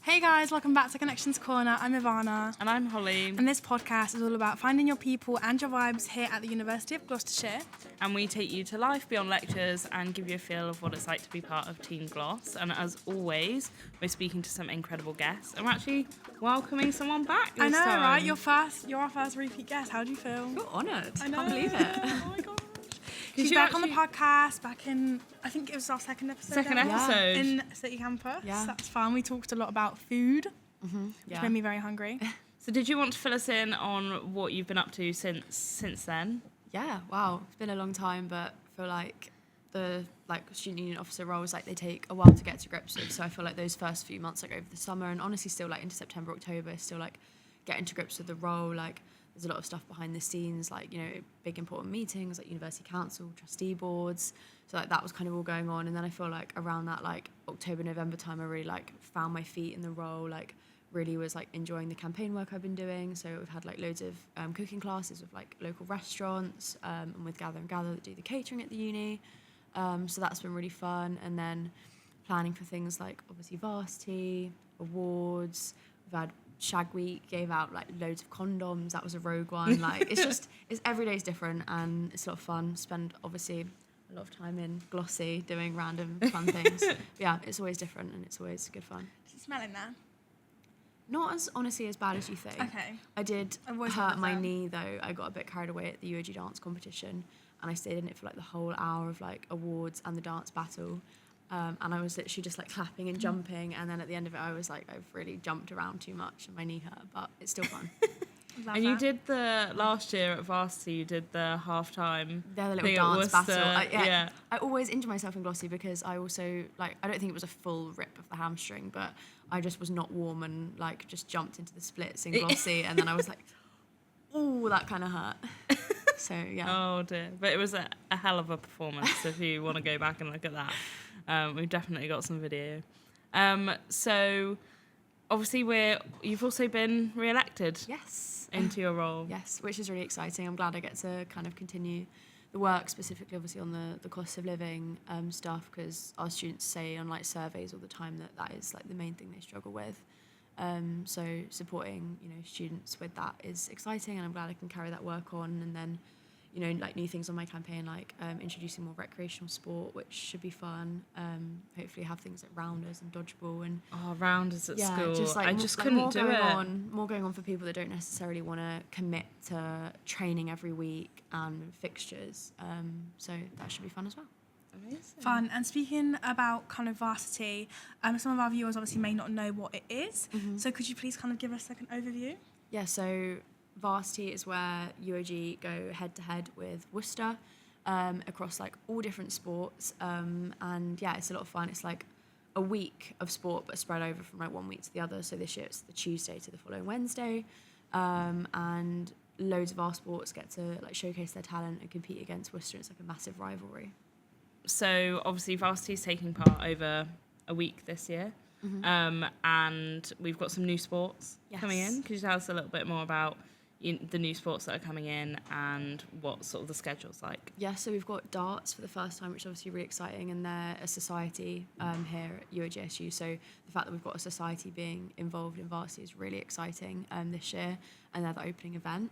Hey guys, welcome back to Connections Corner. I'm Ivana. And I'm Holly. And this podcast is all about finding your people and your vibes here at the University of Gloucestershire. And we take you to life beyond lectures and give you a feel of what it's like to be part of Team Glos. And as always, we're speaking to some incredible guests. And we're actually welcoming someone back this time. Right? You're our first repeat guest. How do you feel? I feel honoured. I know. Can't believe it. Oh my gosh. She's back on the podcast, back in, I think it was our second episode. In City Campus. Yeah. That's fun. We talked a lot about food, which made me very hungry. So did you want to fill us in on what you've been up to since then? Yeah, wow. It's been a long time, but I feel like the student union officer roles, they take a while to get to grips with. So I feel like those first few months, over the summer and honestly still into September, October, still getting to grips with the role. There's a lot of stuff behind the scenes, big important meetings, university council, trustee boards. So that was kind of all going on. And then I feel like around that October, November time, I really found my feet in the role, really was enjoying the campaign work I've been doing. So we've had loads of cooking classes with local restaurants and with Gather and Gather that do the catering at the uni. So that's been really fun. And then planning for things obviously Varsity, awards. We've had Shag Week, gave out loads of condoms. That was a rogue one. It's every day's different and it's a lot of fun. Spend obviously a lot of time in Glossy doing random fun things. But yeah, it's always different and it's always good fun. Does it smell in there? Not as honestly as bad as you think. Okay. I did hurt my knee though. I got a bit carried away at the UOG dance competition and I stayed in it for the whole hour of awards and the dance battle. And I was literally just clapping and jumping, and then at the end of it I was I've really jumped around too much and my knee hurt, but it's still fun. And you did last year at Varsity, you did the half-time the little dance battle. I always injure myself in Glossy because I also, I don't think it was a full rip of the hamstring, but I just was not warm and just jumped into the splits in Glossy and then I was ooh, that kind of hurt. So, yeah. Oh dear. But it was a hell of a performance if you want to go back and look at that. We've definitely got some video. So obviously you've also been re-elected. Yes. Into your role. Yes, which is really exciting. I'm glad I get to kind of continue the work, specifically obviously on the cost of living stuff, because our students say on surveys all the time that is the main thing they struggle with. So supporting students with that is exciting, and I'm glad I can carry that work on. And then new things on my campaign, introducing more recreational sport, which should be fun. Hopefully have things like rounders and dodgeball and rounders at school. I just couldn't do it. More going on for people that don't necessarily want to commit to training every week and fixtures. So that should be fun as well. Amazing. Fun. And speaking about kind of Varsity, some of our viewers obviously may not know what it is. Mm-hmm. So could you please kind of give us an overview? Yeah, so Varsity is where UOG go head-to-head with Worcester across all different sports. And yeah, it's a lot of fun. It's a week of sport but spread over from 1 week to the other. So this year it's the Tuesday to the following Wednesday. And loads of our sports get to showcase their talent and compete against Worcester. It's a massive rivalry. So obviously Varsity's taking part over a week this year. Mm-hmm. And we've got some new sports coming in. Could you tell us a little bit more about the new sports that are coming in and what sort of the schedule's like? Yeah, so we've got darts for the first time, which is obviously really exciting, and they're a society here at UOGSU. So the fact that we've got a society being involved in Varsity is really exciting this year, and they're the opening event.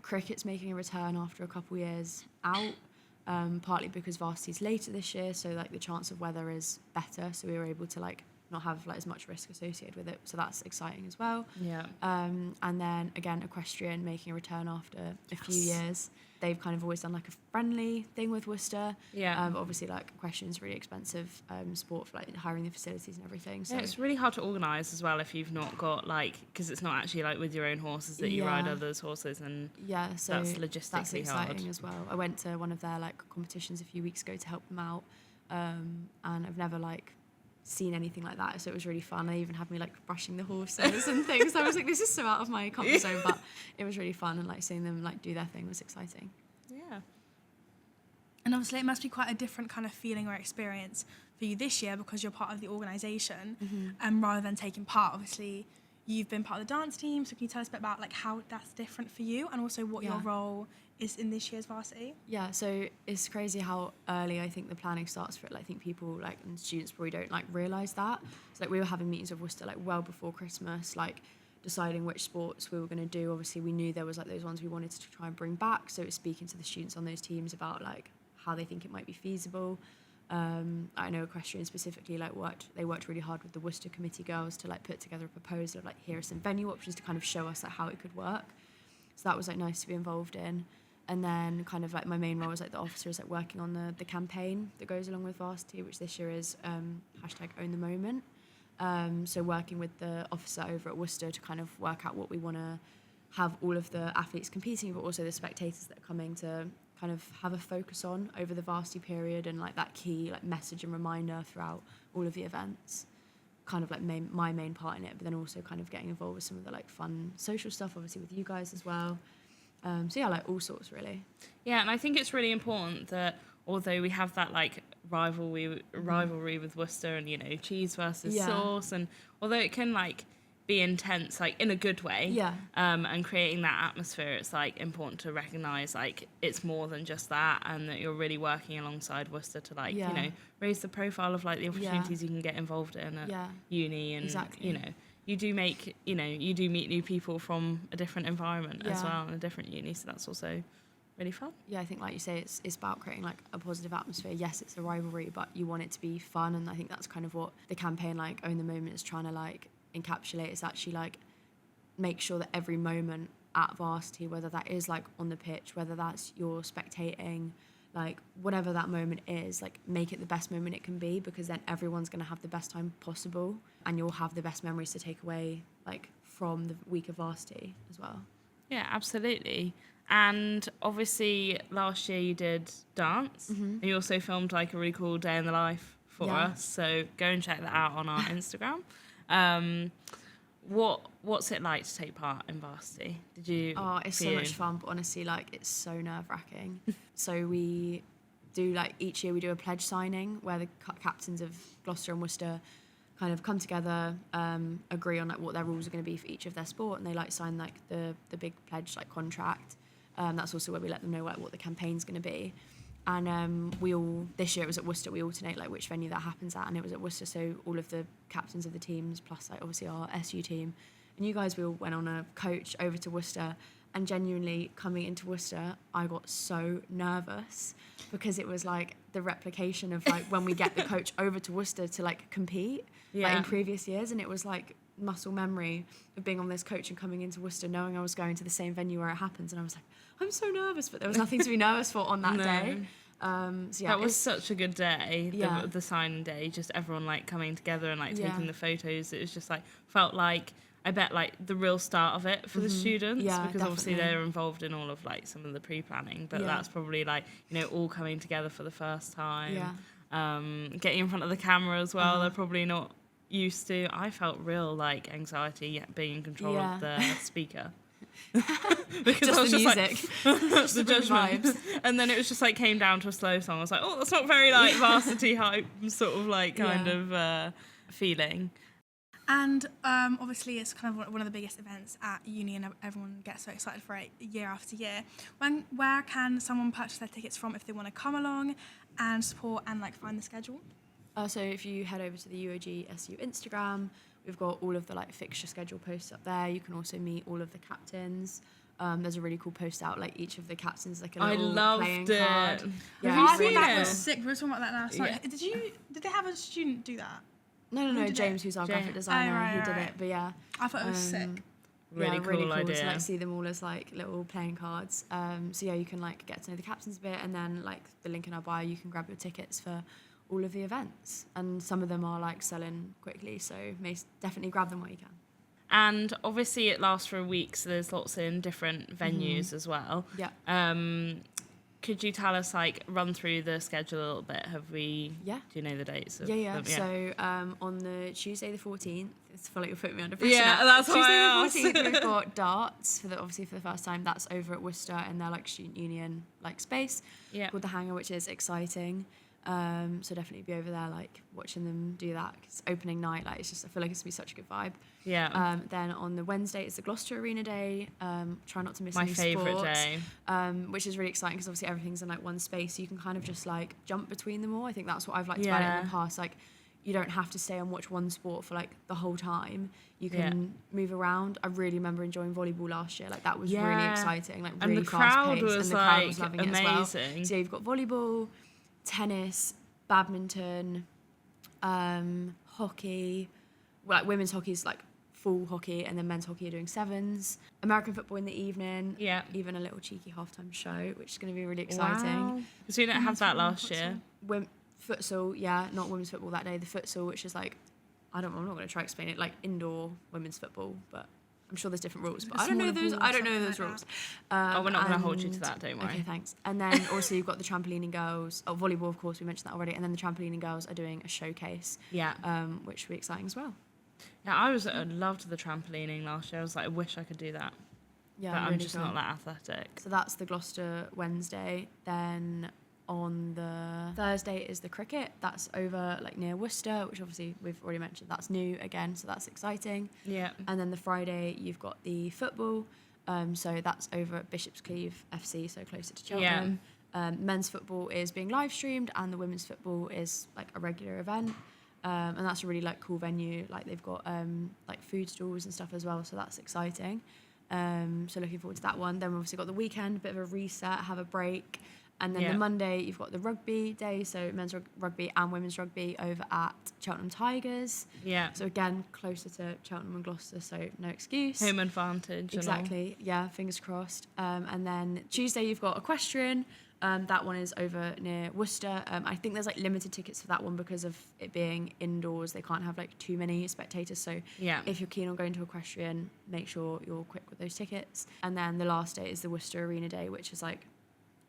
Cricket's making a return after a couple years out. Partly because Varsity's later this year, so the chance of weather is better, so we were able to not have as much risk associated with it, so that's exciting as well. Yeah. And then again, equestrian making a return after a few years. They've kind of always done a friendly thing with Worcester. Yeah. But obviously equestrian's a really expensive sport for hiring the facilities and everything. So yeah, it's really hard to organise as well if you've not got because it's not actually with your own horses that you ride others' horses, and so that's logistically that's exciting hard as well. I went to one of their competitions a few weeks ago to help them out, and I've never seen anything like that, so it was really fun. They even had me brushing the horses and things. I was this is so out of my comfort zone, but it was really fun, and seeing them do their thing was exciting. Yeah. And obviously it must be quite a different kind of feeling or experience for you this year because you're part of the organisation, rather than taking part. Obviously you've been part of the dance team. So can you tell us a bit about like how that's different for you, and also what your role is in this year's varsity? Yeah, so it's crazy how early I think the planning starts for it. Like, I think people like and students probably don't like realise that. So like we were having meetings with Worcester like well before Christmas, like deciding which sports we were going to do. Obviously we knew there was like those ones we wanted to try and bring back, so it was speaking to the students on those teams about like how they think it might be feasible. I know equestrian specifically they worked really hard with the Worcester committee girls to like put together a proposal of like, here are some venue options to kind of show us like how it could work. So that was like nice to be involved in. And then kind of like my main role as like the officer is like working on the campaign that goes along with Varsity, which this year is #OwnTheMoment. So working with the officer over at Worcester to kind of work out what we want to have all of the athletes competing, but also the spectators that are coming to kind of have a focus on over the Varsity period, and like that key like message and reminder throughout all of the events. Kind of like my main part in it, but then also kind of getting involved with some of the like fun social stuff, obviously with you guys as well. So yeah, like all sorts really. Yeah, and I think it's really important that although we have that like rivalry with Worcester and, you know, cheese versus sauce, and although it can like be intense like in a good way, and creating that atmosphere, it's like important to recognise like it's more than just that, and that you're really working alongside Worcester to like you know, raise the profile of like the opportunities you can get involved in at uni, and you know, you do meet new people from a different environment as well, and a different uni, so that's also really fun. Yeah, I think like you say, it's about creating like a positive atmosphere. Yes, it's a rivalry, but you want it to be fun, and I think that's kind of what the campaign like Own the Moment is trying to like encapsulate. Is actually like make sure that every moment at Varsity, whether that is like on the pitch, whether that's you're spectating, like whatever that moment is, like make it the best moment it can be, because then everyone's going to have the best time possible, and you'll have the best memories to take away like from the week of Varsity as well. Yeah, absolutely. And obviously last year you did dance, and you also filmed like a really cool day in the life for us, so go and check that out on our Instagram. What's it like to take part in Varsity? Did you? Oh, it's so much fun, but honestly, like it's so nerve-wracking. So we do like each year we do a pledge signing where the captains of Gloucester and Worcester kind of come together, agree on like what their rules are going to be for each of their sport, and they like sign like the big pledge like contract. That's also where we let them know like what the campaign's going to be. And this year it was at Worcester, we alternate like which venue that happens at, and it was at Worcester, so all of the captains of the teams, plus like obviously our SU team, and you guys, we all went on a coach over to Worcester, and genuinely coming into Worcester, I got so nervous, because it was like the replication of like when we get the coach over to Worcester to like compete like in previous years, and it was like muscle memory of being on this coach and coming into Worcester knowing I was going to the same venue where it happens, and I was like, I'm so nervous, but there was nothing to be nervous for on that day. So yeah, that was such a good day, the signing day, just everyone like coming together and like taking the photos. It was just like felt like, I bet like the real start of it for the students, because obviously they're involved in all of like some of the pre-planning, but that's probably like, you know, all coming together for the first time, getting in front of the camera as well. They're probably not used to. I felt real like anxiety being in control of the speaker. Because just I was the just music, like the judgment vibes. And then it was just like came down to a slow song. I was like, oh, that's not very like Varsity hype sort of like kind of feeling. And obviously it's kind of one of the biggest events at uni, and everyone gets so excited for it year after year. Where can someone purchase their tickets from if they want to come along and support and like find the schedule? So if you head over to the UOG SU Instagram, we've got all of the like fixture schedule posts up there. You can also meet all of the captains. There's a really cool post out, like each of the captains like a little playing card. Yeah, I thought that was sick. We're talking about that now. Sorry. Did they have a student do that? No, James, who's our graphic designer, he did it. But yeah, I thought it was sick. Really cool idea. To like see them all as like little playing cards. So yeah, you can like get to know the captains a bit, and then like the link in our bio, you can grab your tickets for all of the events, and some of them are like selling quickly, so definitely grab them while you can. And obviously it lasts for a week, so there's lots in different venues as well. Could you tell us, like, run through the schedule a little bit? Do you know the dates of them? So on the Tuesday the 14th, it's feel like you're putting me under pressure. Yeah, that's Tuesday why I asked. the 14th, we've got darts obviously for the first time. That's over at Worcester in their like student union like space called the Hangar, which is exciting. So definitely be over there, like watching them do that. 'Cause opening night, like it's just, I feel like it's gonna be such a good vibe. Yeah. Then on the Wednesday it's the Gloucester Arena Day. Try not to miss My any favourite sports, day. which is really exciting because obviously everything's in like one space, so you can kind of just like jump between them all. I think that's what I've liked about it in the past. Like you don't have to stay and watch one sport for like the whole time. You can move around. I really remember enjoying volleyball last year. Like that was really exciting. Like and really the fast crowd paced, was and the crowd was like loving it as amazing. well. So you've got volleyball, tennis, badminton, hockey. Well, like women's hockey is like full hockey, and then men's hockey are doing sevens. American football in the evening. Yeah. Even a little cheeky halftime show, which is going to be really exciting. Wow. Because we didn't have that last year. Futsal, not women's football that day. The futsal, which is like, I'm not going to try to explain it, like indoor women's football, but I'm sure there's different rules. But I don't know those rules. We're not going to hold you to that, don't worry. Okay, thanks. And then also you've got the trampolining girls. Oh, volleyball, of course, we mentioned that already. And then the trampolining girls are doing a showcase. Yeah. Which will be exciting as well. Yeah, I loved the trampolining last year. I was like, I wish I could do that. Yeah, but I'm really just fun. not that athletic. So that's the Gloucester Wednesday. Then on the Thursday is the cricket. That's over like near Worcester, which obviously we've already mentioned. That's new again, so that's exciting. Yeah. And then the Friday you've got the football. So that's over at Bishop's Cleeve FC, so closer to Cheltenham. Yeah. Men's football is being live streamed, and the women's football is like a regular event. And that's a really like cool venue. Like they've got like food stalls and stuff as well, so that's exciting. So looking forward to that one. Then we've obviously got the weekend, a bit of a reset, have a break. And then the Monday, you've got the rugby day, so men's rugby and women's rugby over at Cheltenham Tigers. Yeah. So again, closer to Cheltenham and Gloucester, so no excuse. Home advantage. Exactly. Yeah, fingers crossed. And then Tuesday, you've got equestrian. That one is over near Worcester. I think there's like limited tickets for that one because of it being indoors. They can't have like too many spectators. So if you're keen on going to equestrian, make sure you're quick with those tickets. And then the last day is the Worcester Arena Day, which is like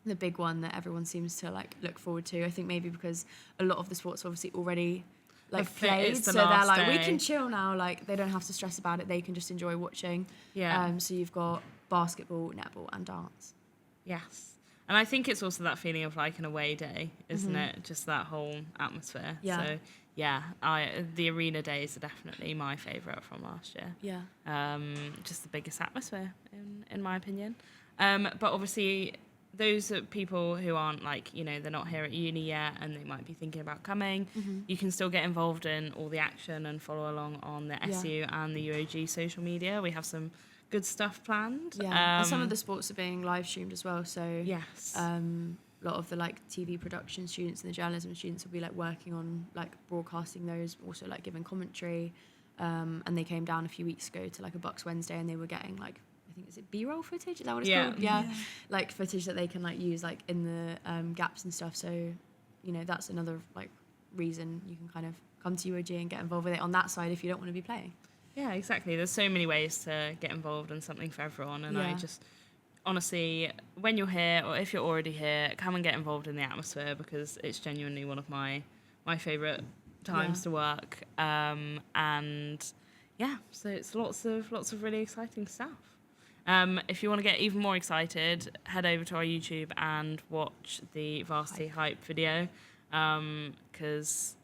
the big one that everyone seems to like look forward to. I think maybe because a lot of the sports are obviously already like played, so they're like, we can chill now. Like they don't have to stress about it. They can just enjoy watching. Yeah. So you've got basketball, netball, and dance. Yes. And I think it's also that feeling of like an away day, isn't it? Just that whole atmosphere. Yeah. So yeah, the arena days are definitely my favourite from last year. Yeah. Just the biggest atmosphere in my opinion. But obviously those are people who aren't like, you know, they're not here at uni yet and they might be thinking about coming. You can still get involved in all the action and follow along on the SU and the UOG social media. We have some good stuff planned. Yeah, and some of the sports are being live streamed as well. So yes, a lot of the like TV production students and the journalism students will be like working on like broadcasting those, also like giving commentary. And they came down a few weeks ago to like a Bucks Wednesday, and they were getting like, I think, is it B-roll footage? Is that what it's called? Yeah, like footage that they can like use like in the gaps and stuff. So, you know, that's another like reason you can kind of come to UOG and get involved with it on that side if you don't want to be playing. Yeah, exactly. There's so many ways to get involved in something for everyone. And I just, honestly, when you're here or if you're already here, come and get involved in the atmosphere because it's genuinely one of my favourite times to work. And yeah, so it's lots of really exciting stuff. If you want to get even more excited, head over to our YouTube and watch the Varsity Hype video because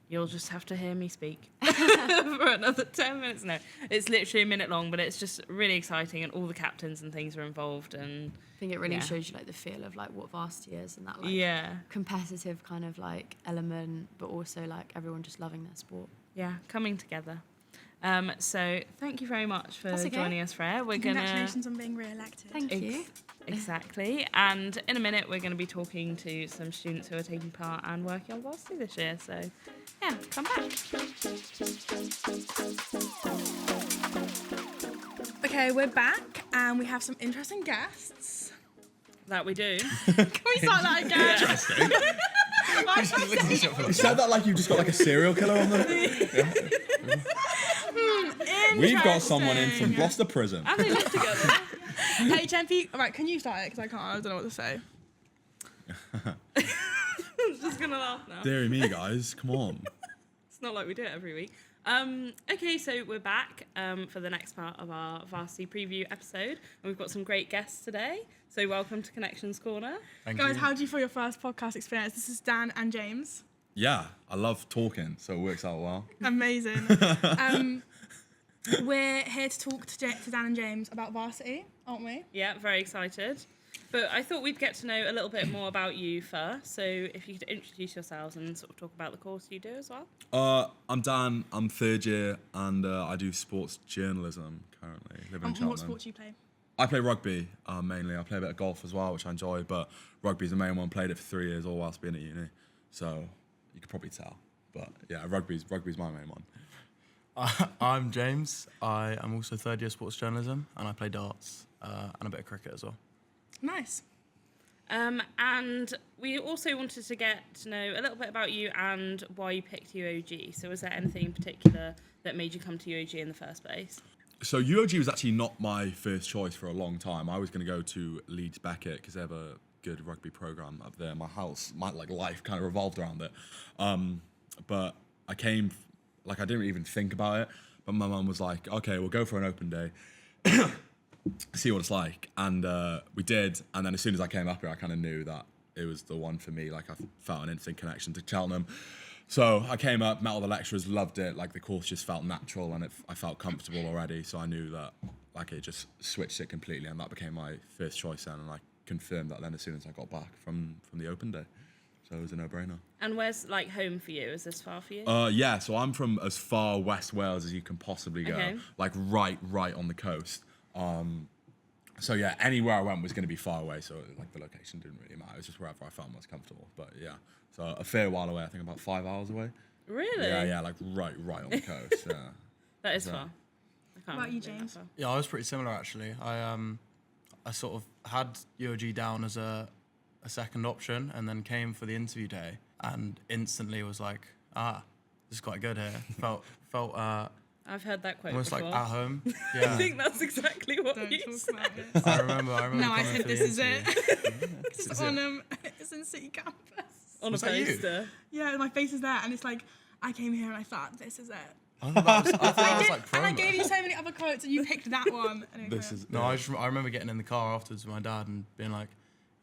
you'll just have to hear me speak for another 10 minutes. No, it's literally a minute long, but it's just really exciting and all the captains and things are involved. And I think it really shows you like the feel of like what Varsity is and that like competitive kind of like element, but also like everyone just loving their sport. Yeah, coming together. So thank you very much for joining us, Freya. Congratulations on being re-elected. Thank you. Exactly. And in a minute, we're going to be talking to some students who are taking part and working on Varsity this year. So, yeah, come back. Okay, we're back and we have some interesting guests. That we do. Can we start that again? Interesting. You said that like you just got like a serial killer on there. We've got someone in from Gloucester prison. And they live together. Hey, Tempe. All right, can you start it? Because I don't know what to say. I'm just going to laugh now. Deary me, guys. Come on. It's not like we do it every week. Okay, so we're back for the next part of our Varsity preview episode, and we've got some great guests today. So welcome to Connections Corner. Thank Guys, you. how do you feel your first podcast experience? This is Dan and James. Yeah, I love talking, so it works out well. Amazing. We're here to talk to Dan and James about Varsity, aren't we? Yeah, very excited. But I thought we'd get to know a little bit more about you first. So if you could introduce yourselves and sort of talk about the course you do as well. I'm Dan, I'm third year, and I do sports journalism currently, living in And Cheltenham. what sport do you play? I play rugby mainly. I play a bit of golf as well, which I enjoy, but rugby's the main one. Played it for 3 years, all whilst being at uni. So you could probably tell. But yeah, rugby's my main one. I'm James. I am also third year sports journalism, and I play darts and a bit of cricket as well. Nice. And we also wanted to get to know a little bit about you and why you picked UOG. So was there anything in particular that made you come to UOG in the first place? So UOG was actually not my first choice for a long time. I was going to go to Leeds Beckett because they have a good rugby program up there. My life kind of revolved around it. But I came, I didn't even think about it. But my mum was like, okay, we'll go for an open day. See what it's like. And we did. And then as soon as I came up here, I kind of knew that it was the one for me. I felt an instant connection to Cheltenham. So I came up, met all the lecturers, loved it. The course just felt natural and I felt comfortable already. So I knew that it just switched it completely, and that became my first choice then. And I confirmed that then as soon as I got back from the open day. So it was a no-brainer. And where's home for you? Is this far for you? Yeah, so I'm from as far West Wales as you can possibly go. Okay. Right on the coast. So yeah, anywhere I went was going to be far away. So the location didn't really matter. It was just wherever I felt most comfortable. But yeah, so a fair while away. I think about 5 hours away. Really? Yeah, right on the coast. Yeah. That is far. I can't What about you, imagine being that James? far. Yeah, I was pretty similar actually. I sort of had UOG down as a second option, and then came for the interview day, and instantly was like, this is quite good here. Felt I've heard that quote almost before. like at home. I Yeah. think that's exactly what Don't you talk said. about it. I remember. No, I coming said for the this is interview. it. It's on it's in City Campus. On a Was that you? poster. Yeah, my face is there, and it's I came here and I thought this is it. I thought that was like And I promo. gave you so many other quotes, and you picked that one. Anyway, This carry is No, I remember getting in the car afterwards with my dad and being like,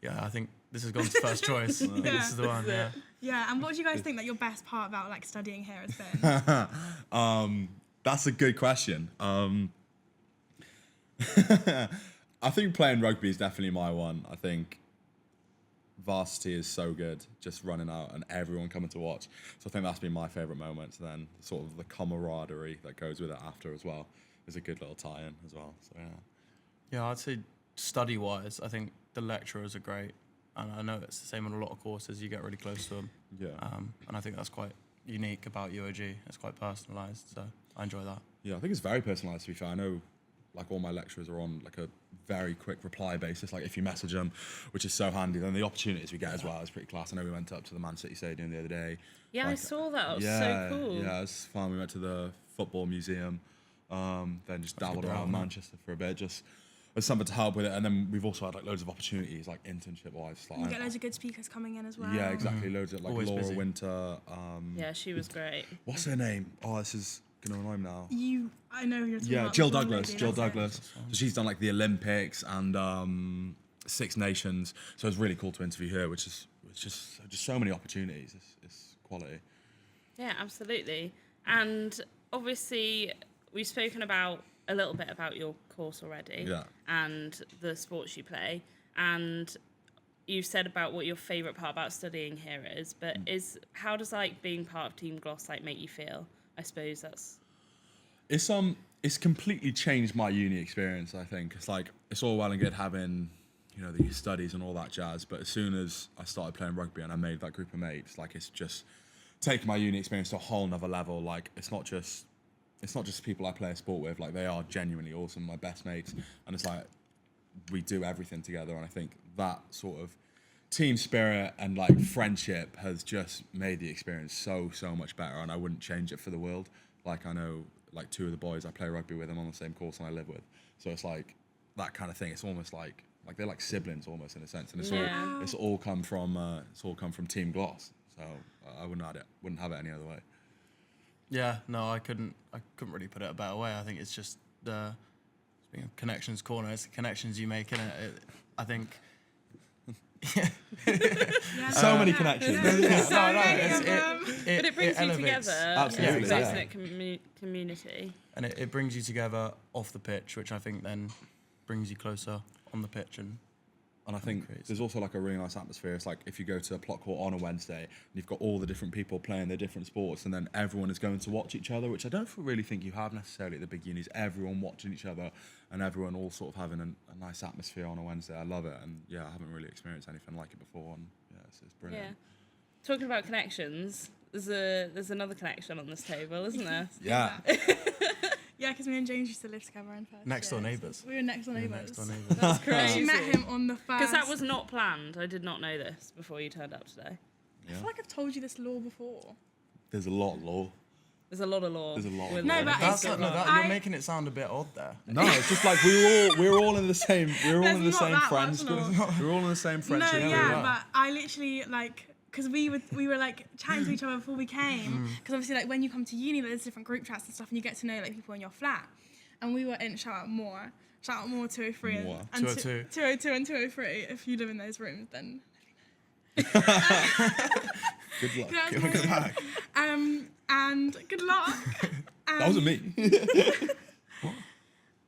yeah, I think this has gone to first choice. I think this is the one. Yeah. on. Yeah, and what do you guys think that your best part about studying here has been? That's a good question. I think playing rugby is definitely my one. I think Varsity is so good, just running out and everyone coming to watch. So I think that's been my favourite moment. Then sort of the camaraderie that goes with it after as well is a good little tie-in as well. So yeah. Yeah, I'd say study-wise, I think the lecturers are great. And I know it's the same on a lot of courses. You get really close to them. Yeah. And I think that's quite unique about UOG. It's quite personalised, so I enjoy that. Yeah, I think it's very personalised, to be fair. I know all my lecturers are on a very quick reply basis. If you message them, which is so handy, then the opportunities we get as well is pretty class. I know we went up to the Man City Stadium the other day. Yeah, I saw that. It was Yeah, so cool. yeah, it was fun. We went to the football museum, then just dabbled good around day, Manchester for a bit, just as something to help with it. And then we've also had loads of opportunities, internship-wise. You get loads of good speakers coming in as well. Yeah, exactly. Loads of Always Laura busy. Winter. Yeah, she was great. What's her name? Oh, this is gonna annoy me now. I know who you're talking Yeah, about. Jill the blonde Douglas. lady, Jill that's it. Douglas. So she's done the Olympics and Six Nations. So it's really cool to interview her, which is just so many opportunities. It's quality. Yeah, absolutely. And obviously, we've spoken about a little bit about your course already. Yeah. And the sports you play. And you've said about what your favourite part about studying here is. But how does being part of Team Glos make you feel? I suppose that's... It's completely changed my uni experience. I think it's all well and good having these studies and all that jazz, but as soon as I started playing rugby and I made that group of mates, it's just taken my uni experience to a whole nother level. It's not just people I play a sport with. They are genuinely awesome, my best mates, and it's we do everything together. And I think that sort of team spirit and friendship has just made the experience so much better, and I wouldn't change it for the world. I know two of the boys I play rugby with, I'm on the same course and I live with, so it's that kind of thing. It's almost like they're siblings almost in a sense, and it's all come from Team Glos. So I wouldn't have it any other way. Yeah, no, I couldn't really put it a better way. I think it's just speaking of connections corner, it's the connections you make in it. I think. So many connections. But It brings you together. Absolutely, It's a yeah. close-knit community. And it brings you together off the pitch, which I think then brings you closer on the pitch. And I think there's also like a really nice atmosphere. It's like if you go to a plot court on a Wednesday and you've got all the different people playing their different sports and then everyone is going to watch each other, which I don't really think you have necessarily at the big unis. Everyone watching each other and everyone all sort of having a nice atmosphere on a Wednesday. I love it. And yeah, I haven't really experienced anything like it before. And yeah, it's brilliant. Yeah. Talking about connections, there's another connection on this table, isn't there? Yeah. Yeah, because me and James used to live together in first Next door year, so neighbours. we were next door neighbours. Next door neighbours. That's I crazy. met him on the first. Because that was not planned. I did not know this before you turned up today. I feel like I've told you this law before. There's a lot of law. There's a lot of law. There's a lot of with law. No, but That's it's- you're I- making it sound a bit odd there. No, it's just like we're all in the same There's not that friends much group. law. We're all in the same friendship No, group. yeah, but I literally like because we were like chatting to each other before we came because obviously like when you come to uni there's different group chats and stuff and you get to know like people in your flat and we were in shout out more 203 More. and 202. 202 and 203 if you live in those rooms then Good luck. that's Good my- luck. and good luck That wasn't me.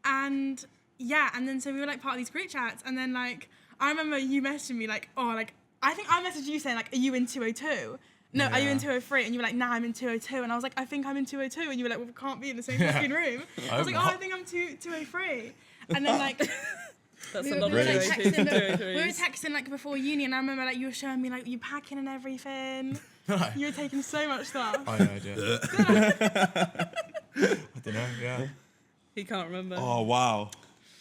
and yeah and then so we were like part of these group chats and then like I remember you messaging me like oh like I think I messaged you saying like are you in 202 no, are you in 203? And you were like, nah, I'm in 202. And I was like, I think I'm in 202. And you were like, well, we can't be in the same fucking room. I was like, oh, I think I'm 203. And then like, That's we a were, lot we were, of like, those texting, we were texting like before uni. And I remember like you were showing me like you packing and everything. You were taking so much stuff. Oh, yeah, I did. I don't know, yeah. He can't remember. Oh wow.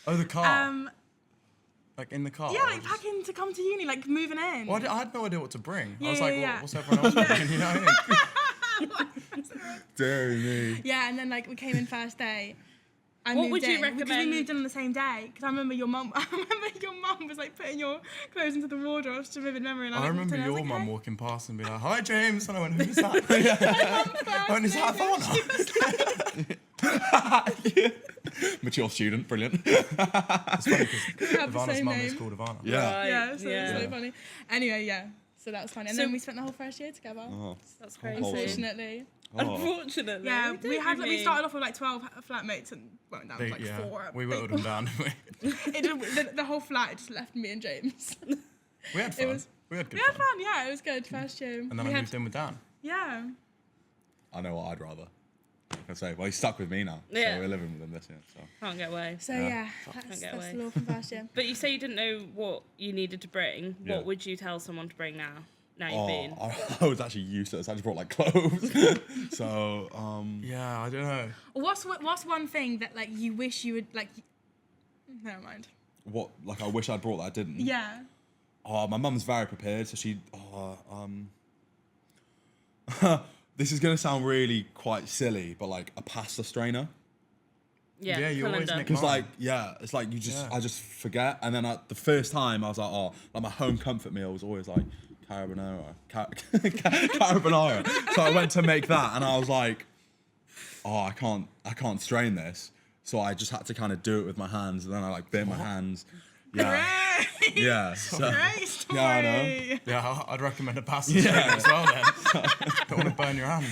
Oh, the car. Like in the car. Yeah, or like just- packing to come to uni, like moving in. Well, I had no idea what to bring. Yeah, I was like, yeah, what's everyone else bringing? You know what I mean? Dare me. Yeah, and then like we came in first day. I What moved would you in, because recommend- we moved in on the same day. Because I remember your mum. Was like putting your clothes into the wardrobe to vivid memory. And I looked remember at her, I was your like, mum hey. walking past and be like, "Hi, James," and I went, "Who's that?" I went, "Is that Ivana?" Mature student, brilliant. It's funny because have the Ivana's same mum is name. called Ivana. Yeah. Right, Yeah, so yeah. it's so funny. Anyway, yeah. So that was fun. And So- then we spent the whole first year together. Oh. That's crazy. Wholesome. Unfortunately. Oh. Unfortunately. Yeah, don't we had you we mean? started off with like 12 flatmates and went down to like Yeah, 4. we whittled them down. Didn't we? The whole flat just left me and James. We had fun. was- we had good We had fun. fun, yeah, it was good. First year. And then we I had, moved in with Dan. Yeah. I know what I'd rather. I say, well, he's stuck with me now, Yeah. so we're living with him this year. So Can't get away. So Yeah. yeah, Can't that's get the away. law from first year. But you say you didn't know what you needed to bring. Yeah. What would you tell someone to bring now? Now you've been. I was actually useless. I just brought like clothes. So Yeah, I don't know. What's one thing that like you wish you would like? Never mind. what like I wish I'd brought that I didn't. Yeah. Oh, my mum's very prepared, so she. This is gonna sound really quite silly, but like a pasta strainer. Yeah, you always cylinder. nick Because mine. like, yeah, it's like you just, Yeah. I just forget. And then the first time I was like, oh, like my home comfort meal was always like carbonara. Carbonara. So I went to make that and I was like, oh, I can't strain this. So I just had to kind of do it with my hands. And then I like bit my hands. Yeah. Great. Yeah. So, Great story. yeah, I know. Yeah, I'd recommend a pasta strainer as well then. Don't want to burn your hand.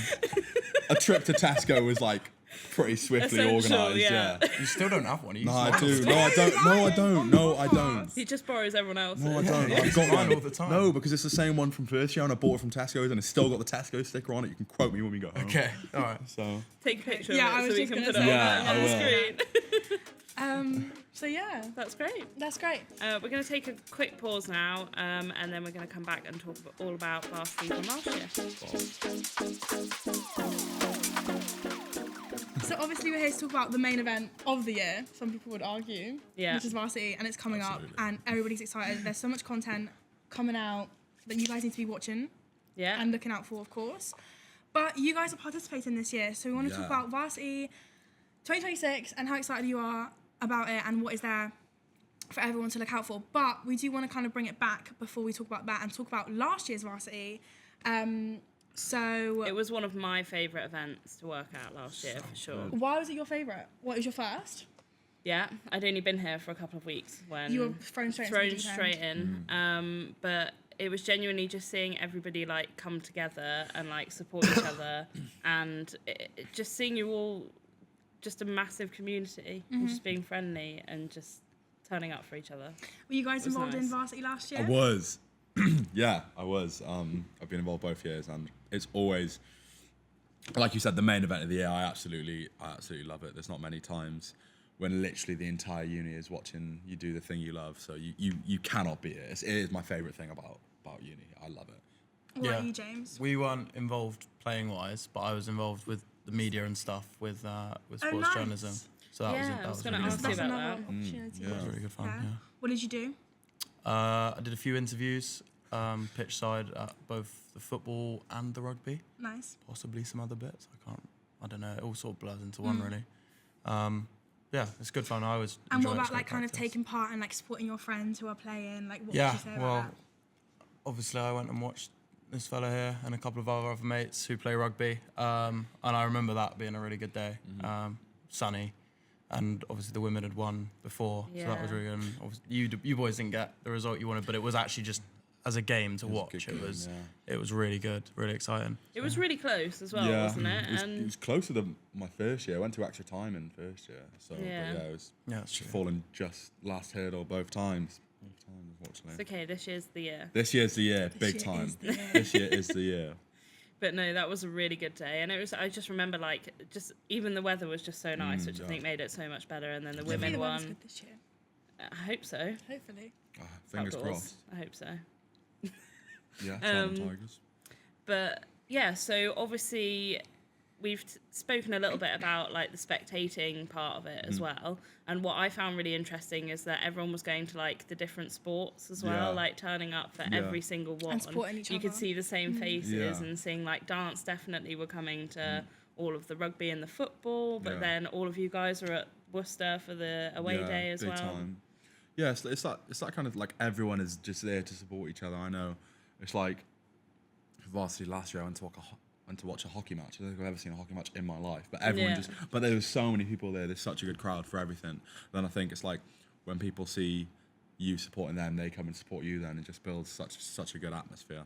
A trip to Tesco was like pretty swiftly Essential, organised. yeah. Yeah. You still don't have one. You No, use I mine. do. No, I don't. No, I don't. No, I don't. He just borrows everyone else's. No, I don't. Yeah, I've it's got mine one all the time. No, because it's the same one from first year, and I bought it from Tesco's, and it's still got the Tesco sticker on it. You can quote me when we go home. Okay, all right. So Take a picture Yeah, of I it was so we just can gonna put it say on that. the Yeah, screen. So yeah, That's great. that's great. We're going to take a quick pause now, and then we're going to come back and talk all about Varsity from last year. So obviously we're here to talk about the main event of the year. Some people would argue, Yeah. which is Varsity, and it's coming Absolutely. up, and everybody's excited. There's so much content coming out that you guys need to be watching Yeah. and looking out for, of course. But you guys are participating this year, so we want to talk Yeah. about Varsity 2026 and how excited you are about it and what is there for everyone to look out for. But we do want to kind of bring it back before we talk about that and talk about last year's Varsity. So It was one of my favourite events to work at last year, for sure. why was it your favourite? What was your first? Yeah, I'd only been here for a couple of weeks when You were thrown straight into the deep end. straight in. But it was genuinely just seeing everybody like come together and like support each other, and just seeing you all, just a massive community, and just being friendly and just turning up for each other. Were you guys was involved in nice. Varsity last year? I was. Yeah, I was. I've been involved both years, and it's always, like you said, the main event of the year. I absolutely love it. There's not many times when literally the entire uni is watching you do the thing you love. So you cannot beat it. It is my favourite thing about uni. I love it. What about you, James? We weren't involved playing wise, but I was involved with the media and stuff with sports nice. journalism. So that Yeah, that I was gonna really ask good you fun. about another that. opportunity. yeah. It was really good fun. Yeah. What did you do? I did a few interviews, pitch side at both the football and the rugby, Nice. possibly some other bits. I don't know. It all sort of blurs into one really. Yeah, it's good fun. I always And enjoy what it. about It's great like kind of practice. taking part and like supporting your friends who are playing? Like, what Yeah, would you say about well, that? obviously I went and watched this fella here and a couple of our other mates who play rugby, and I remember that being a really good day. Sunny, and obviously the women had won before, so that was Yeah. really good. And obviously you boys didn't get the result you wanted, but it was actually just as a game to was a watch. good game, It was really good, really exciting. It was really close as well, wasn't it? It was closer than my first year. I went to extra time in first year, so Yeah. but yeah, it was Yeah, that's true. falling just last hurdle both times. Unfortunately. It's okay, this year's the year. This year's the year, big year time. is the year. This year is the year. But no, that was a really good day, and I just remember like just even the weather was just so nice, which I think made it so much better. And then the Hopefully women the weather's won. good this year. I hope so. Hopefully. Fingers Outdoors. crossed. I hope so. Yeah, Charlton Tigers. But yeah, so obviously we've spoken a little bit about like the spectating part of it as well. And what I found really interesting is that everyone was going to like the different sports as well, Yeah. like turning up for every single one. And supporting each You could other. see the same faces Yeah. and seeing like dance definitely were coming to all of the rugby and the football, but Yeah. then all of you guys were at Worcester for the away Yeah, day as big well. Time. Yeah, it's that kind of like everyone is just there to support each other. I know. It's like Varsity last year. I went to watch a hockey match. I don't think I've ever seen a hockey match in my life. But everyone Yeah. but there was so many people there. There's such a good crowd for everything. Then I think it's like when people see you supporting them, they come and support you. Then it just builds such a good atmosphere.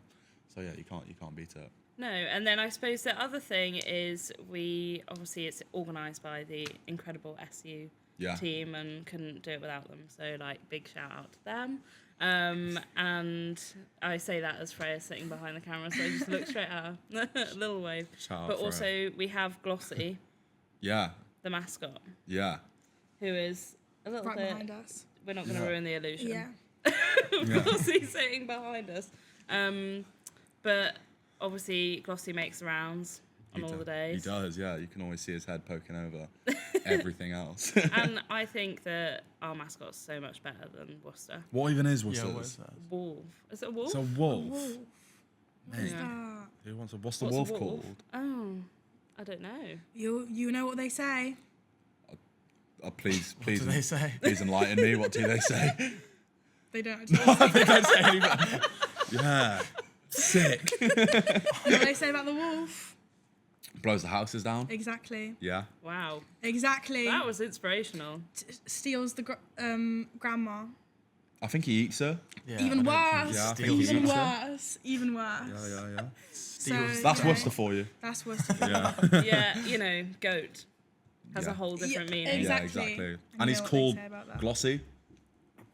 So yeah, you can't beat it. No, and then I suppose the other thing is it's organised by the incredible SU Yeah. team and couldn't do it without them. So like big shout out to them. And I say that as Freya's sitting behind the camera, so I just look straight at her, a little wave. Shout out But Freya. also we have Glossy, Yeah. the mascot, Yeah. who is a little Right bit. behind us. We're not going to Yeah. ruin the illusion. Yeah. Yeah. Glossy sitting behind us. But obviously Glossy makes the rounds on all the days. He does, yeah. You can always see his head poking over everything else. And I think that our mascot's so much better than Worcester. What even is Yeah, Worcester's? what is that? Wolf. Is it a wolf? It's a wolf. Wolf. Mate, Ah, what's the What's wolf a wolf? called? Oh, I don't know. you know what they say. Please, What do they say? please enlighten me. What do they say? They don't actually. They don't say anything. Yeah. Sick. You know what they say about the wolf? Blows the houses down. Exactly. Yeah. Wow. Exactly. That was inspirational. Steals the grandma. I think he eats her. Yeah, Even I don't think worse. he Yeah, I think steals he's Even it. eaten. worse. Even worse. Yeah. Steals So- That's Okay. Worcester for you. That's worse. Yeah. Yeah, goat has Yeah. a whole different Yeah, meaning. exactly. Yeah, exactly. I And know he's what they called say about that. Glossy.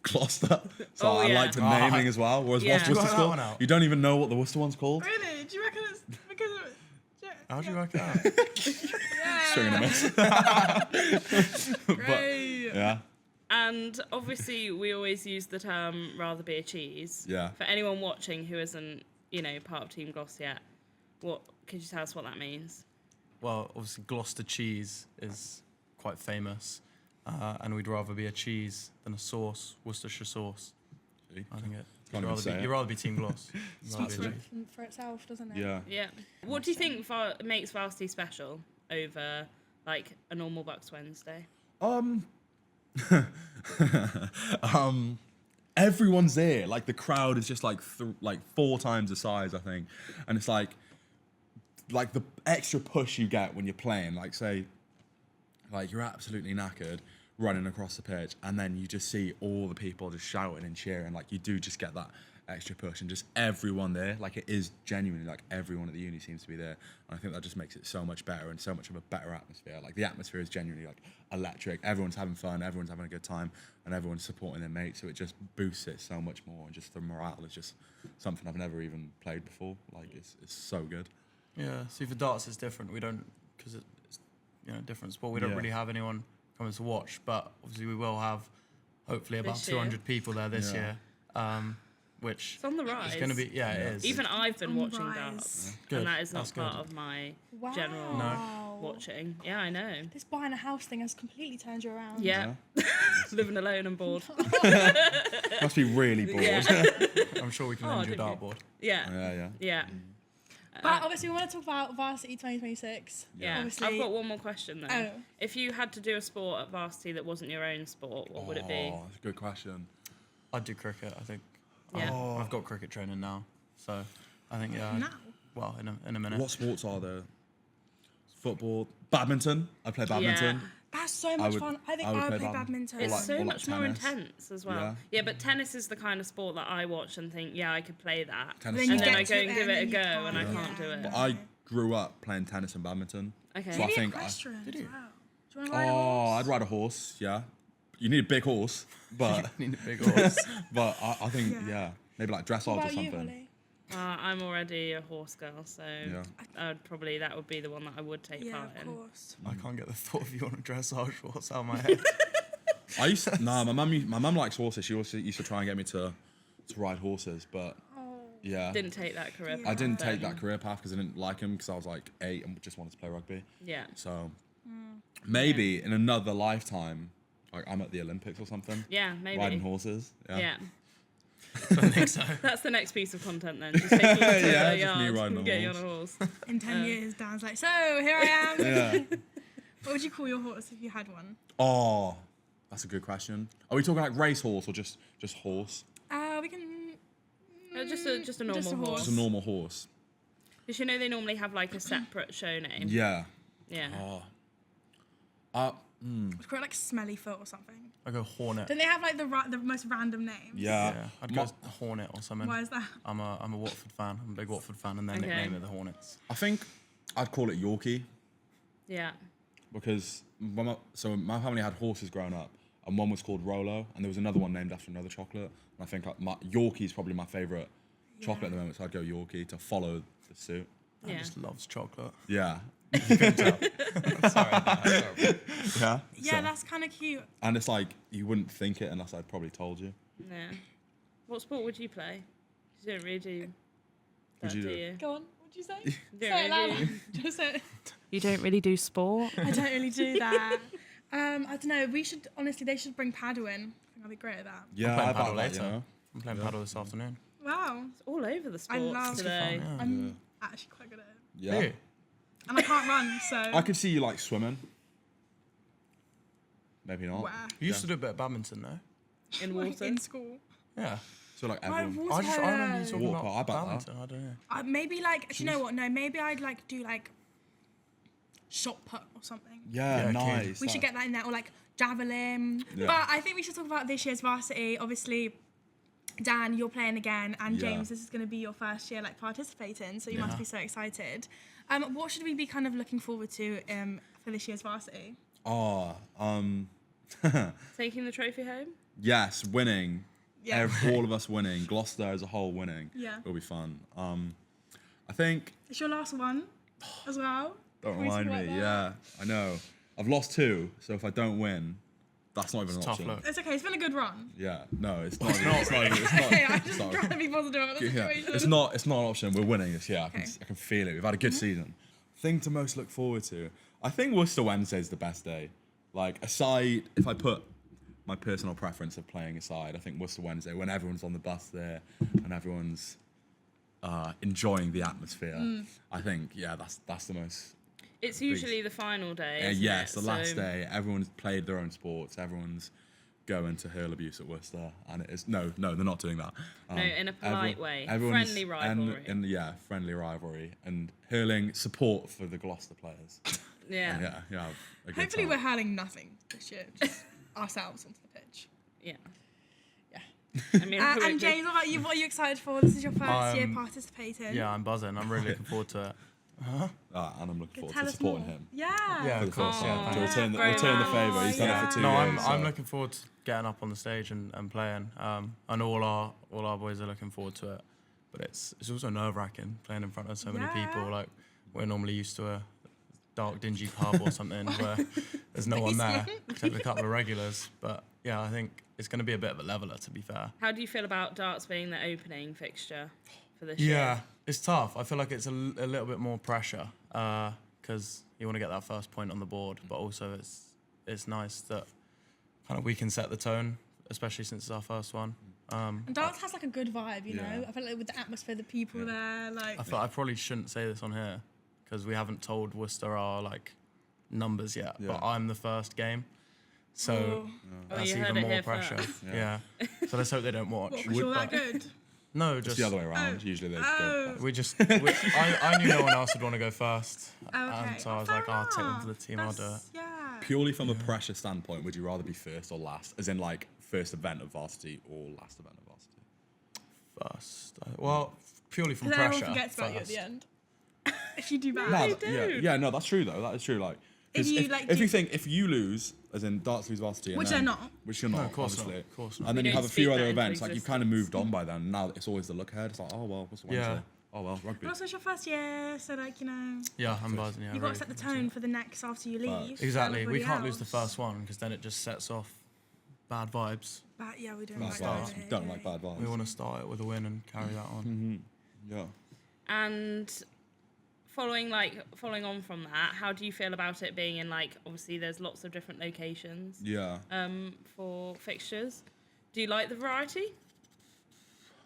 Gloucester. So Oh, I yeah. like the Oh, naming as well. Whereas Yeah. what's You Worcester's got that called? one out? You don't even know what the Worcester one's called. Really? Do you reckon it's because of it? How'd you work it out? Swing and a miss. Great. Yeah. And obviously, we always use the term "rather be a cheese." Yeah. For anyone watching who isn't, part of Team Glos yet, what could you tell us what that means? Well, obviously Gloucester cheese is quite famous, and we'd rather be a cheese than a sauce, Worcestershire sauce. See? I think it. Can't You'd even say it. you'd rather be Team Gloss. You'd rather Speaks be a for, cheese. for itself, doesn't it? Yeah. Yeah. What do you think makes Varsity special over like a normal Bucks Wednesday? Everyone's there. Like the crowd is just like 4 times the size, I think, and it's like like the extra push you get when you're playing, like say, like you're absolutely knackered running across the pitch, and then you just see all the people just shouting and cheering, like you do just get that extra push, and just everyone there, like it is genuinely like everyone at the uni seems to be there, and I think that just makes it so much better and so much of a better atmosphere. Like the atmosphere is genuinely like electric. Everyone's having fun, everyone's having a good time, and everyone's supporting their mates, so it just boosts it so much more, and just the morale is just something I've never even played before. Like it's so good. Yeah. See, for darts it's different. We don't, because it's different sport. We don't really have anyone coming to watch, but obviously we will have hopefully about This year. 200 people there this year, which It's on the rise. is going to be it is. Even I've been on the watching rise. darts, Good. and that is not That's part good. of my Wow. general No. watching. Yeah, I know. This buying a house thing has completely turned you around. Yeah, living alone and bored. Must be really bored. Yeah. I'm sure we can Oh, lend you a did you? dartboard. Yeah, yeah. yeah. But obviously, we want to talk about Varsity 2026. Yeah, Obviously, I've got one more question though. Oh. If you had to do a sport at Varsity that wasn't your own sport, what would it be? Oh, that's a good question. I'd do cricket. I think. Yeah. I've got cricket training now, so I think now. Well, in a minute. What sports are there? Football, badminton. I play badminton. That's so much would- fun. I think I would I would play play badminton. badminton. It's like- so or like much more tennis. intense as well. Yeah. Yeah, but tennis is the kind of sport that I watch and think, yeah, I could play that. Tennis Then you And then get I to go and it give and it a then you go and I can't. can't do it. But I grew up playing tennis and badminton. Okay. So I Maybe think equestrian Did as you? well. Do you want to ride a Oh, horse? I'd ride a horse. Yeah, you need a big horse, but I need a big horse. but I think Yeah. maybe like dressage What or about you, something. Holly? I'm already a horse girl, so Yeah. that would be the one that I would take Yeah, part of in. course. I can't get the thought of you on a dressage horse out of my head. I used to, my mum likes horses. She also used to try and get me to ride horses, but Oh. yeah, Didn't take that career. Yeah. I didn't path take then. that career path because I didn't like him because I was like 8 and just wanted to play rugby. Yeah. So maybe in another lifetime, like I'm at the Olympics or something, Yeah, maybe. riding horses. Yeah. I don't think so. That's the next piece of content then. Just taking you to Yeah, the just me yard riding and a get you on horse. a horse. In 10 years, Dan's like, so here I am. Yeah. What would you call your horse if you had one? Oh, that's a good question. Are we talking like race horse or just horse? We can. Just a normal horse. Just a normal horse. Because you know they normally have like a separate show name. Yeah. Yeah. We'd call it like Smelly Foot or something. I go Hornet. Don't they have like the most random names? Yeah. I'd go Hornet or something. Why is that? I'm a Watford fan. I'm a big Watford fan, and their Okay. nickname are the Hornets. I think I'd call it Yorkie Yeah. because my family had horses growing up, and one was called Rolo, and there was another one named after another chocolate. And I think Yorkie is probably my favourite chocolate at the moment, so I'd go Yorkie to follow the suit. I Yeah. just loves chocolate. Yeah. Sorry. Yeah. Yeah, So- that's kind of cute. and it's like you wouldn't think it unless I'd probably told you. Yeah. What sport would you play? You don't really do Would that, you do do? you? Go on. What'd you say? You Say don't it louder. really, Just say it. you don't really do sport? I don't really do that. I don't know. They should bring paddle in. I think I'll be great at that. Yeah, playing I paddle about that, later. you know? I'm playing paddle this afternoon. Wow. It's all over the sports love today. Fun, yeah. I'm actually quite good at it. Yeah. Really? And I can't run, so. I could see you like swimming. Maybe not. Wow. You used to do a bit of badminton, though. In Like, water? in school. Yeah. So like Right, everyone. water I remember you polo. talking Water polo, I about bet that. badminton. I don't know. Maybe like, do you know what? No, maybe I'd like do like shot put or something. Yeah, Yeah, nice. We should get that in there, or like javelin. Yeah. But I think we should talk about this year's varsity. Obviously, Dan, you're playing again, and Yeah. James, this is going to be your first year like participating, so you Yeah. must be so excited. What should we be kind of looking forward to for this year's varsity? Oh, Taking the trophy home? yes, winning. Yeah. All of us winning. Gloucester as a whole winning. Yeah. It'll be fun. I think. It's your last one as well. Don't Can we talk remind me. about that? Yeah, I know. I've lost 2, so if I don't win, that's not even an It's tough option. luck. It's okay. It's been a good run. Yeah, no, it's not. It's not. It's not. Okay, I'm it's just not- trying to be positive about the Yeah, situation. it's not. It's not an option. We're winning this year. Okay. I can feel it. We've had a good season. Thing to most look forward to. I think Worcester Wednesday is the best day. Like aside, if I put my personal preference of playing aside, I think Worcester Wednesday when everyone's on the bus there and everyone's enjoying the atmosphere. I think that's the most. It's usually the final day. isn't Yes, it? the last So- day. Everyone's played their own sports. Everyone's going to hurl abuse at Worcester, and it is no, they're not doing that. No, in a polite way. Everyone's- Friendly rivalry. Friendly rivalry and hurling support for the Gloucester players. Yeah. And yeah. A good Hopefully time. we're hurling nothing this year, just ourselves onto the pitch. Yeah. Yeah. I mean, And James, what about you? What are you excited for? This is your first year participating. Yeah, I'm buzzing. I'm really looking forward to it. And I'm looking forward Tell to us supporting more. him. Yeah. Yeah, For the of course. first Yeah, time. thanks. To return the Very favour. He's done it for 2 No, years. I'm looking forward to getting up on the stage and playing. I know all our boys are looking forward to it, but it's also nerve-wracking playing in front of so many Yeah. people. Like we're normally used to a dark, dingy pub or something where there's no one there except a couple of regulars. But yeah, I think it's going to be a bit of a leveler, to be fair. How do you feel about darts being the opening fixture for this year? Yeah, it's tough. I feel like it's a little bit more pressure because you want to get that first point on the board, but also it's nice that kind of we can set the tone, especially since it's our first one. And dance has like a good vibe, you know. Yeah. I feel like with the atmosphere, the people there, like. I feel I probably shouldn't say this on here because we haven't told Worcester our like numbers yet. Yeah. But I'm the first game, so Oh. Oh, that's you heard even it more here pressure. first. Yeah. So let's hope they don't watch. What, because you're that good? No, It's just the other way around. Usually they Oh. go. we just. I knew no one else would want to go first, Okay. and so I was Fair like, I'll take one enough. for the team. I'll do it. That's- Yeah. Purely from a pressure standpoint, would you rather be first or last? As in, like, first event of varsity or last event of varsity? First, well, purely from Because pressure. everyone forgets about you at the first. end. If you do bad. No, that's true though. That is true. Like, 'cause if you lose, as in darts lose varsity, and Which then- they're not. which you're not, of course obviously. not, of course not. And then We you don't have a few speak other that into events, like you've kind of existence. moved on by then. Now it's always the look ahead. It's like, oh well, what's the Wednesday? Yeah. Oh well, rugby. But also it's your first year, so like, you know, Yeah, I'm buzzing. Yeah, you've got to set the tone for the next after you leave. for Exactly. We everybody can't lose the else. first one because then it just sets off bad vibes. But yeah, we don't Bad like vibes. that. Don't like bad vibes. We want to start it with a win and carry that on. Yeah. And following on from that, how do you feel about it being in, like, obviously there's lots of different locations Yeah. for fixtures? Do you like the variety?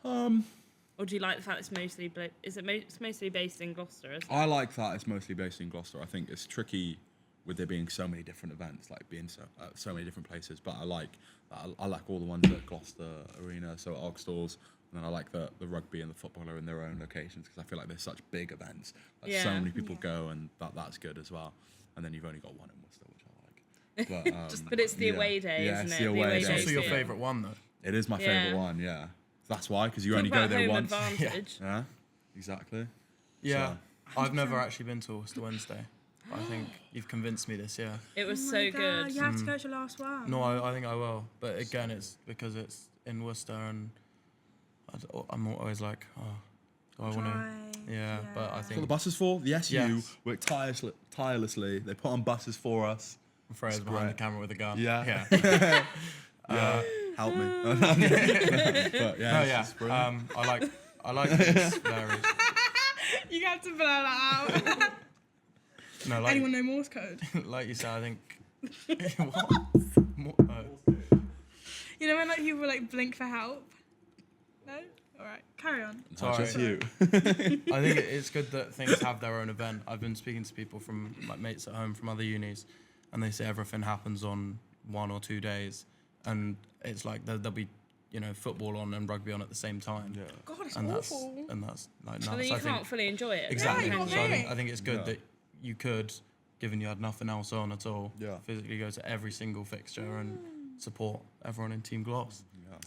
Or do you like the fact it's mostly it's mostly based in Gloucester? Isn't it? I like that it's mostly based in Gloucester. I think it's tricky with there being so many different events, like being so many different places. But I like all the ones at Gloucester Arena, so at Ogstalls, and then I like the rugby and the football are in their own locations because I feel like they're such big events that so Yeah. many people go, and that's good as well. And then you've only got one in Worcester, which I like. But, But it's the away day, yeah, isn't it's it? the away It's day. also your feel. favourite one, though. It is my Yeah. favourite one. Yeah, that's why, because you Talk only go about there home once. advantage. Yeah, exactly. Yeah. I've never actually been to Worcester Wednesday. I think you've convinced me this year. It was Oh so my God, good. You have to go to your last one. No, I think I will. But again, it's because it's in Worcester and I'm always like, oh, do I want Try, to? Yeah, but I That's what the think bus is for. The SU Yes. work tirelessly. They put on buses for us. Freya's It's behind the great. camera with a gun. Yeah. Yeah. Help me. But yeah, No, it's yeah. just brilliant. I like this very. You have to blur that out. No, like, Anyone know Morse code? like you said, I think. What? You know when like people like blink for help? No? Alright, carry on. Not just Sorry. you. I think it's good that things have their own event. I've been speaking to people from like mates at home from other unis, and they say everything happens on 1 or 2 days, and it's like there'll be, you know, football on and rugby on at the same time. Yeah. God, it's And that's awful. like And nuts. then you I can't think fully enjoy it. exactly. Yeah, you So can't I think it's good Yeah. that you could, given you had nothing else on at all, Yeah. physically go to every single fixture and support everyone in Team Glos.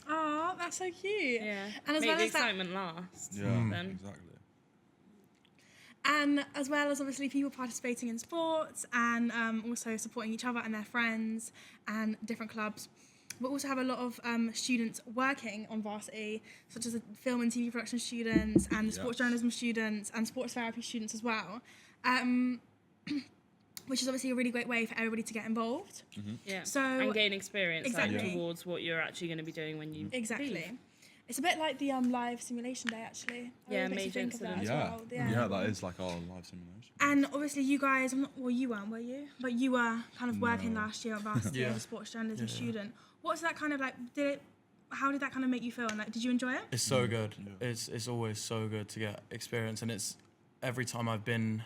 Oh, that's so cute. Yeah. And as Make well the as that, excitement last. Yeah, Then. exactly. and as well as obviously people participating in sports and also supporting each other and their friends and different clubs. We also have a lot of students working on Varsity, such as the film and TV production students and the sports journalism students and sports therapy students as well, which is obviously a really great way for everybody to get involved. Yeah. So and gain experience exactly. like, towards what you're actually going to be doing when you Exactly. leave. It's a bit like the live simulation day, actually. I Yeah, always makes you major think of that as incident. well. Yeah, that is like our live simulation. And obviously you guys, you weren't, were you? But you were kind of working last year at Varsity Yeah. as a sports journalism student. What's that kind of like, how did that kind of make you feel? And like, did you enjoy it? It's so good. It's always so good to get experience, and it's every time I've been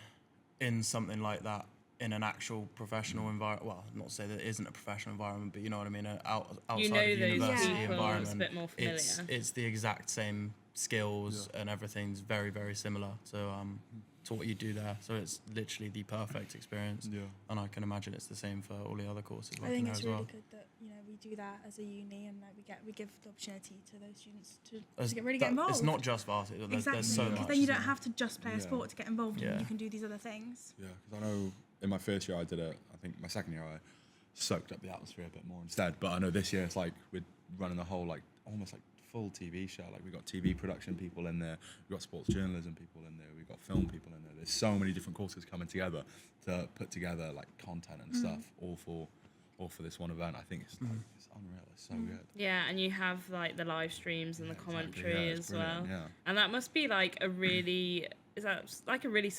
in something like that, in an actual professional environment. Well, not to say that it isn't a professional environment, but you know what I mean. Outside You know of the those university people, environment, it's a bit more familiar. it's the exact same skills and everything's very, very similar to what you do there. So it's literally the perfect experience. Yeah. And I can imagine it's the same for all the other courses. I think it's as really well. good that we do that as a uni, and we give the opportunity to those students to get That- involved. It's not just varsity. Exactly, There's so because much. then you don't isn't have to just play a sport to get involved, and Yeah. you can do these other things. Yeah, because I know in my first year I did it. I think my second year I soaked up the atmosphere a bit more instead. But I know this year it's like we're running the whole almost like full TV show. Like we've got TV production people in there, we've got sports journalism people in there, we've got film people in there. There's so many different courses coming together to put together like content and stuff, all for this one event. I think it's it's unreal. It's so good. Yeah, and you have like the live streams and the commentary exactly. Yeah, it's as well. brilliant, yeah. And that must be like a really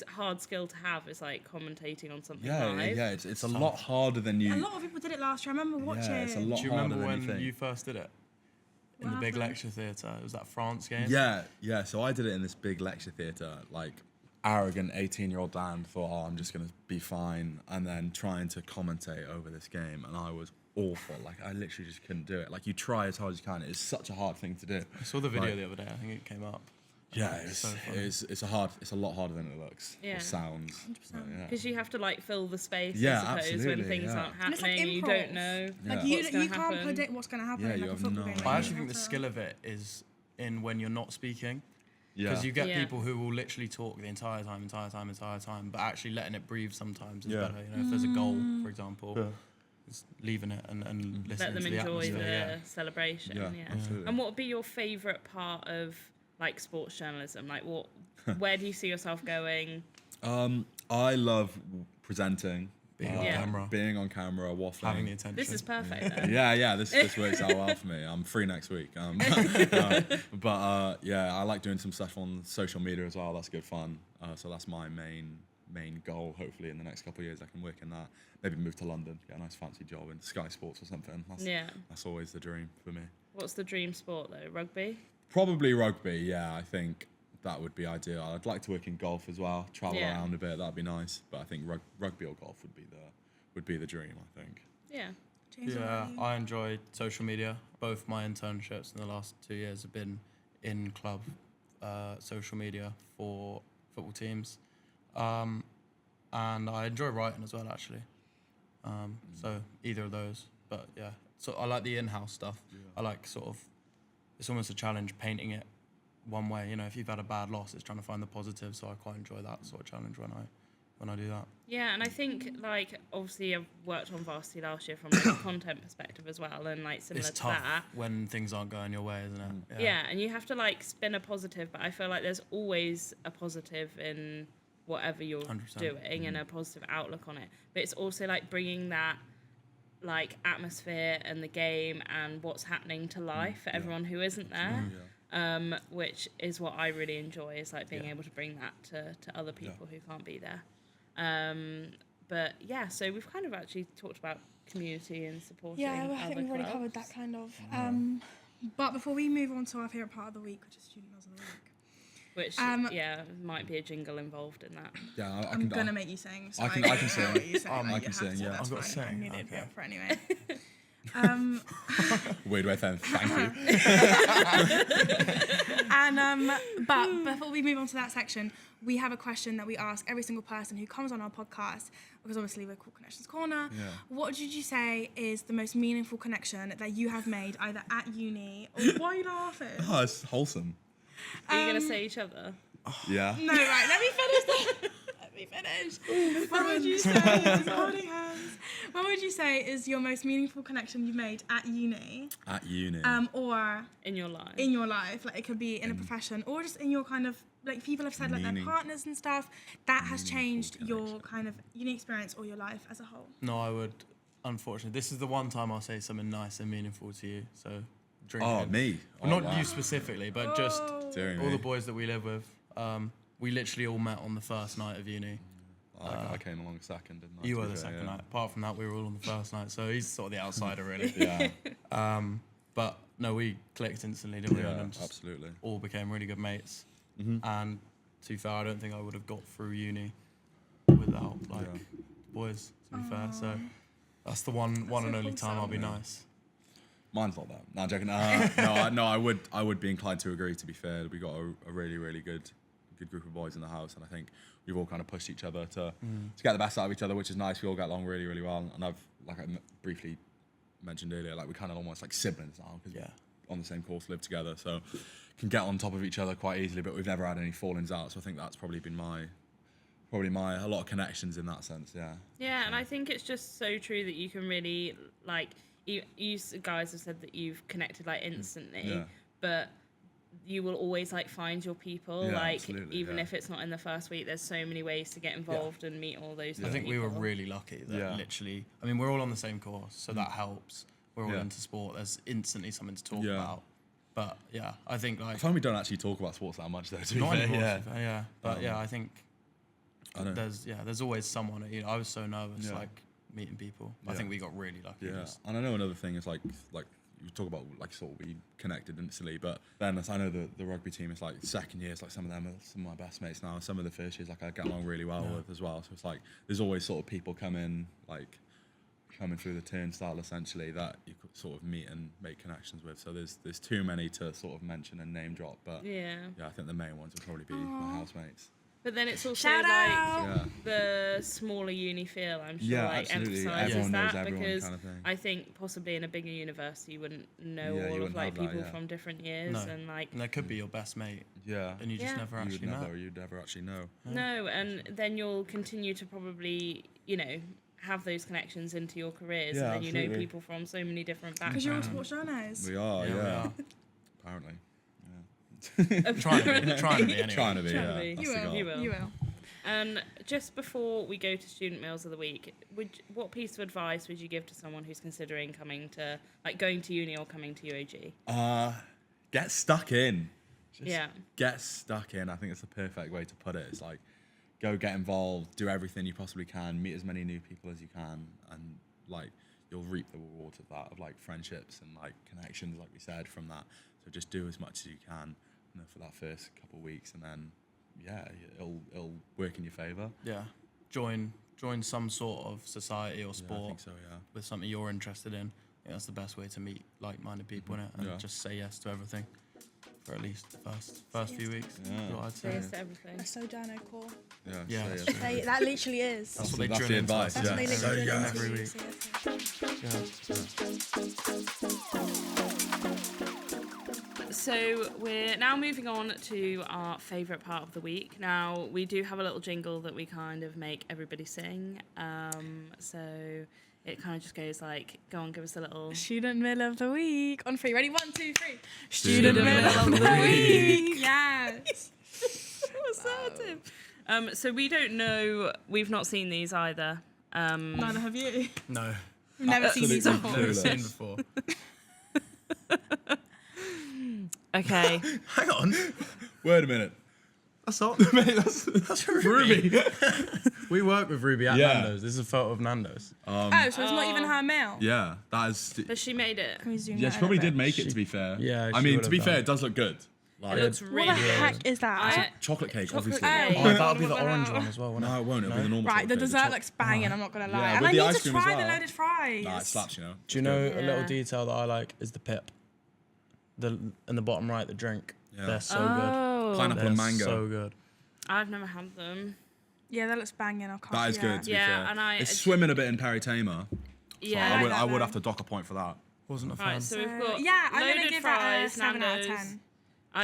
hard skill to have, is like commentating on something live. Yeah, it's a lot harder than you. A lot of people did it last year. I remember watching. Yeah, it's a lot Do you harder remember than when you think. you first did it? In What the big happened? lecture theatre. It was that France game? Yeah. So I did it in this big lecture theatre, like arrogant 18-year-old Dan thought, I'm just going to be fine, and then trying to commentate over this game, and I was awful. Like, I literally just couldn't do it. Like, you try as hard as you can. It's such a hard thing to do. I saw the video Like, the other day. I think it came up. Yeah, It's it's so it's funny. it's a lot harder than it looks. Yeah. Or sounds. 100%. Yeah. Because you have to like fill the space, Yeah, I suppose, when absolutely, things yeah. aren't And it's like happening. You improv. don't know. Like Yeah. you what's gonna can't happen. predict what's going to happen Yeah, in you like a have football no game. idea. I like, actually you think have the to- skill of it is in when you're not speaking. Yeah. Because you get Yeah. people who will literally talk the entire time, but actually letting it breathe sometimes is Yeah. better. You know, if there's a goal, for example, Yeah. it's leaving it and listening Let them to the enjoy atmosphere. the Yeah. celebration. Yeah, Yeah. absolutely. And what would be your favourite part of like sports journalism? Like where do you see yourself going? I love presenting. Being on Yeah. camera, Being on camera, waffling. having the attention. This is perfect then. Yeah, this works out well for me. I'm free next week. But I like doing some stuff on social media as well. That's good fun. So that's my main goal. Hopefully, in the next couple of years, I can work in that. Maybe move to London, get a nice fancy job in Sky Sports or something. That's always the dream for me. What's the dream sport though? Rugby? Probably rugby. Yeah, I think that would be ideal. I'd like to work in golf as well. Travel Yeah. around a bit. That'd be nice. But I think rugby or golf would be the dream. I think. Yeah. James, what Yeah, about you? I enjoy social media. Both my internships in the last 2 years have been in club social media for football teams. And I enjoy writing as well, actually. So either of those. But yeah, so I like the in-house stuff. Yeah. I like it's almost a challenge painting it one way. You know, if you've had a bad loss, it's trying to find the positive. So I quite enjoy that sort of challenge when I do that. Yeah, and I think like obviously I've worked on Varsity last year from like a content perspective as well, and like similar It's to tough that. when things aren't going your way, isn't it? Yeah, and you have to like spin a positive, but I feel like there's always a positive in whatever you're 100%. doing and a positive outlook on it. But it's also like bringing that like atmosphere and the game and what's happening to life for everyone who isn't there. Which is what I really enjoy, is like being able to bring that to other people who can't be there. But yeah, so we've kind of actually talked about community and supporting Yeah, well, I think other we've already clubs. covered that kind of. But before we move on to our favourite part of the week, which is Student Meals of the Week, Which, might be a jingle involved in that. Yeah, I I'm can. gonna make you sing. So I can know sing. what you sing, I like, can you sing, have to, yeah. that's I've got to fine. I sing, knew they'd be okay. up for it anyway. Weird way then. Thank you. And but before we move on to that section, we have a question that we ask every single person who comes on our podcast, because obviously we're called Connections Corner. Yeah. What did you say is the most meaningful connection that you have made either at uni or why are you laughing? Oh, it's wholesome. Are you going to say each other? Yeah. No, right, let me finish that. Let me finish. What would you say? Holding hands. What would you say is your most meaningful connection you've made at uni? At uni. Or In your life? in your life? Like it could be in a profession or just in your kind of, like people have said like their partners and stuff. That has changed your kind of uni experience or your life as a whole. No, I would. Unfortunately, this is the one time I'll say something nice and meaningful to you. So, drinking. Oh, me. Well, Oh, not wow. you specifically, but just Dear all me. the boys that we live with. We literally all met on the first night of uni. I came along second, didn't I? You to were be the fair, second yeah. night. Apart from that, we were all on the first night. So he's sort of the outsider, really. Yeah. But no, we clicked instantly, didn't we? Yeah, And then just absolutely. all became really good mates. And to be fair, I don't think I would have got through uni without like boys, to be fair. So that's the one and only time I'll be nice. Mine's not that. No, I'm joking. No, I would be inclined to agree. To be fair, we got a really, really good group of boys in the house, and I think we've all kind of pushed each other to get the best out of each other, which is nice. We all get along really, really well, and I've, like I briefly mentioned earlier, like we're kind of almost like siblings now because we're on the same course, live together, so can get on top of each other quite easily. But we've never had any fallings out, so I think that's probably been a lot of connections in that sense. Yeah, and I think it's just so true that you can really like. You guys have said that you've connected like instantly, but you will always like find your people. Like even if it's not in the first week, there's so many ways to get involved and meet all those. I think we were really lucky that literally. I mean, we're all on the same course, so that helps. We're all into sport. There's instantly something to talk about. But yeah, I think like. I find we don't actually talk about sports that much though. To be not fair, anymore, But I think there's always someone. You know, I was so nervous like meeting people. I think we got really lucky. Yeah, and I know another thing is like you talk about like sort of we connected instantly, but then I know the rugby team is like second years, like some of them are some of my best mates now. Some of the first years like I get along really well with as well. So it's like there's always sort of people coming through the turnstile essentially that you could sort of meet and make connections with. So there's too many to sort of mention and name drop, but I think the main ones would probably be my housemates. But then it's also Shout out. the smaller uni feel, I'm sure, absolutely. emphasises Everyone knows that everyone because kind of thing. I think possibly in a bigger university you wouldn't know all you of wouldn't like have that, people from different years and like. And that could be your best mate. Yeah. And you just never actually know. You'd never actually know. No, and then you'll continue to probably, have those connections into your careers, and then you know people from so many different backgrounds. Because you're all sports journalists. We are, We are. Apparently. Trying to be anyway. Trying to be. You will. You will. And just before we go to student meals of the week, what piece of advice would you give to someone who's considering going to uni or coming to UOG? Get stuck in. Get stuck in. I think it's the perfect way to put it. It's like, go get involved, do everything you possibly can, meet as many new people as you can, and like you'll reap the rewards of that, of like friendships and like connections, like we said, from that. So just do as much as you can, for that first couple of weeks, and then it'll work in your favour. Yeah, join some sort of society or sport. I think so, with something you're interested in. I think that's the best way to meet like-minded people in it, and just say yes to everything for at least the first few weeks. Is what I'd say. Say yes to everything. That's so journo core. That literally is. That's what they That's drill the into advice. us. That's what they literally do every week. So we're now moving on to our favourite part of the week. Now, we do have a little jingle that we kind of make everybody sing. So it kind of just goes like, go on, give us a little... Student Meal of the Week. On 3. Ready? 1, 2, 3. Student Meal of the Week. Yes. So we don't know... We've not seen these either. Neither have you. No. We've never seen these before. Never seen before. Okay. Hang on. Wait a minute. That's not. Mate, that's Ruby. We work with Ruby at Nando's. This is a photo of Nando's. So it's not even her mail. Yeah, that is. But she made it. Can we zoom Yeah, that she in probably a bit? did make it. To be fair. Yeah, I she mean, would to be have fair, done. it does look good. Like, It looks really What the good. heck is that? chocolate cake, Chocolate obviously. cake. Oh, that'll be the orange one as well, won't it? No, it won't. It'll be the normal. Right, the chocolate cake. dessert looks banging, I'm not going to lie. Yeah, And with I the need ice to cream as try the well. loaded fries. Nah, it slaps, Do you know a little Yeah. detail that I like is the pip? In the bottom right, the drink. Yeah. They're so good. Oh. Pineapple They're and mango. so good. I've never had them. Yeah, that looks banging. I can't. That is good. To be Yeah, fair. and it's swimming a bit in Perry Tamer. Yeah. I would though. have to dock a point for that. Wasn't a fan. Right, so we've got Yeah, I'm going loaded to give fries, that a 7 out of Nando's. 10.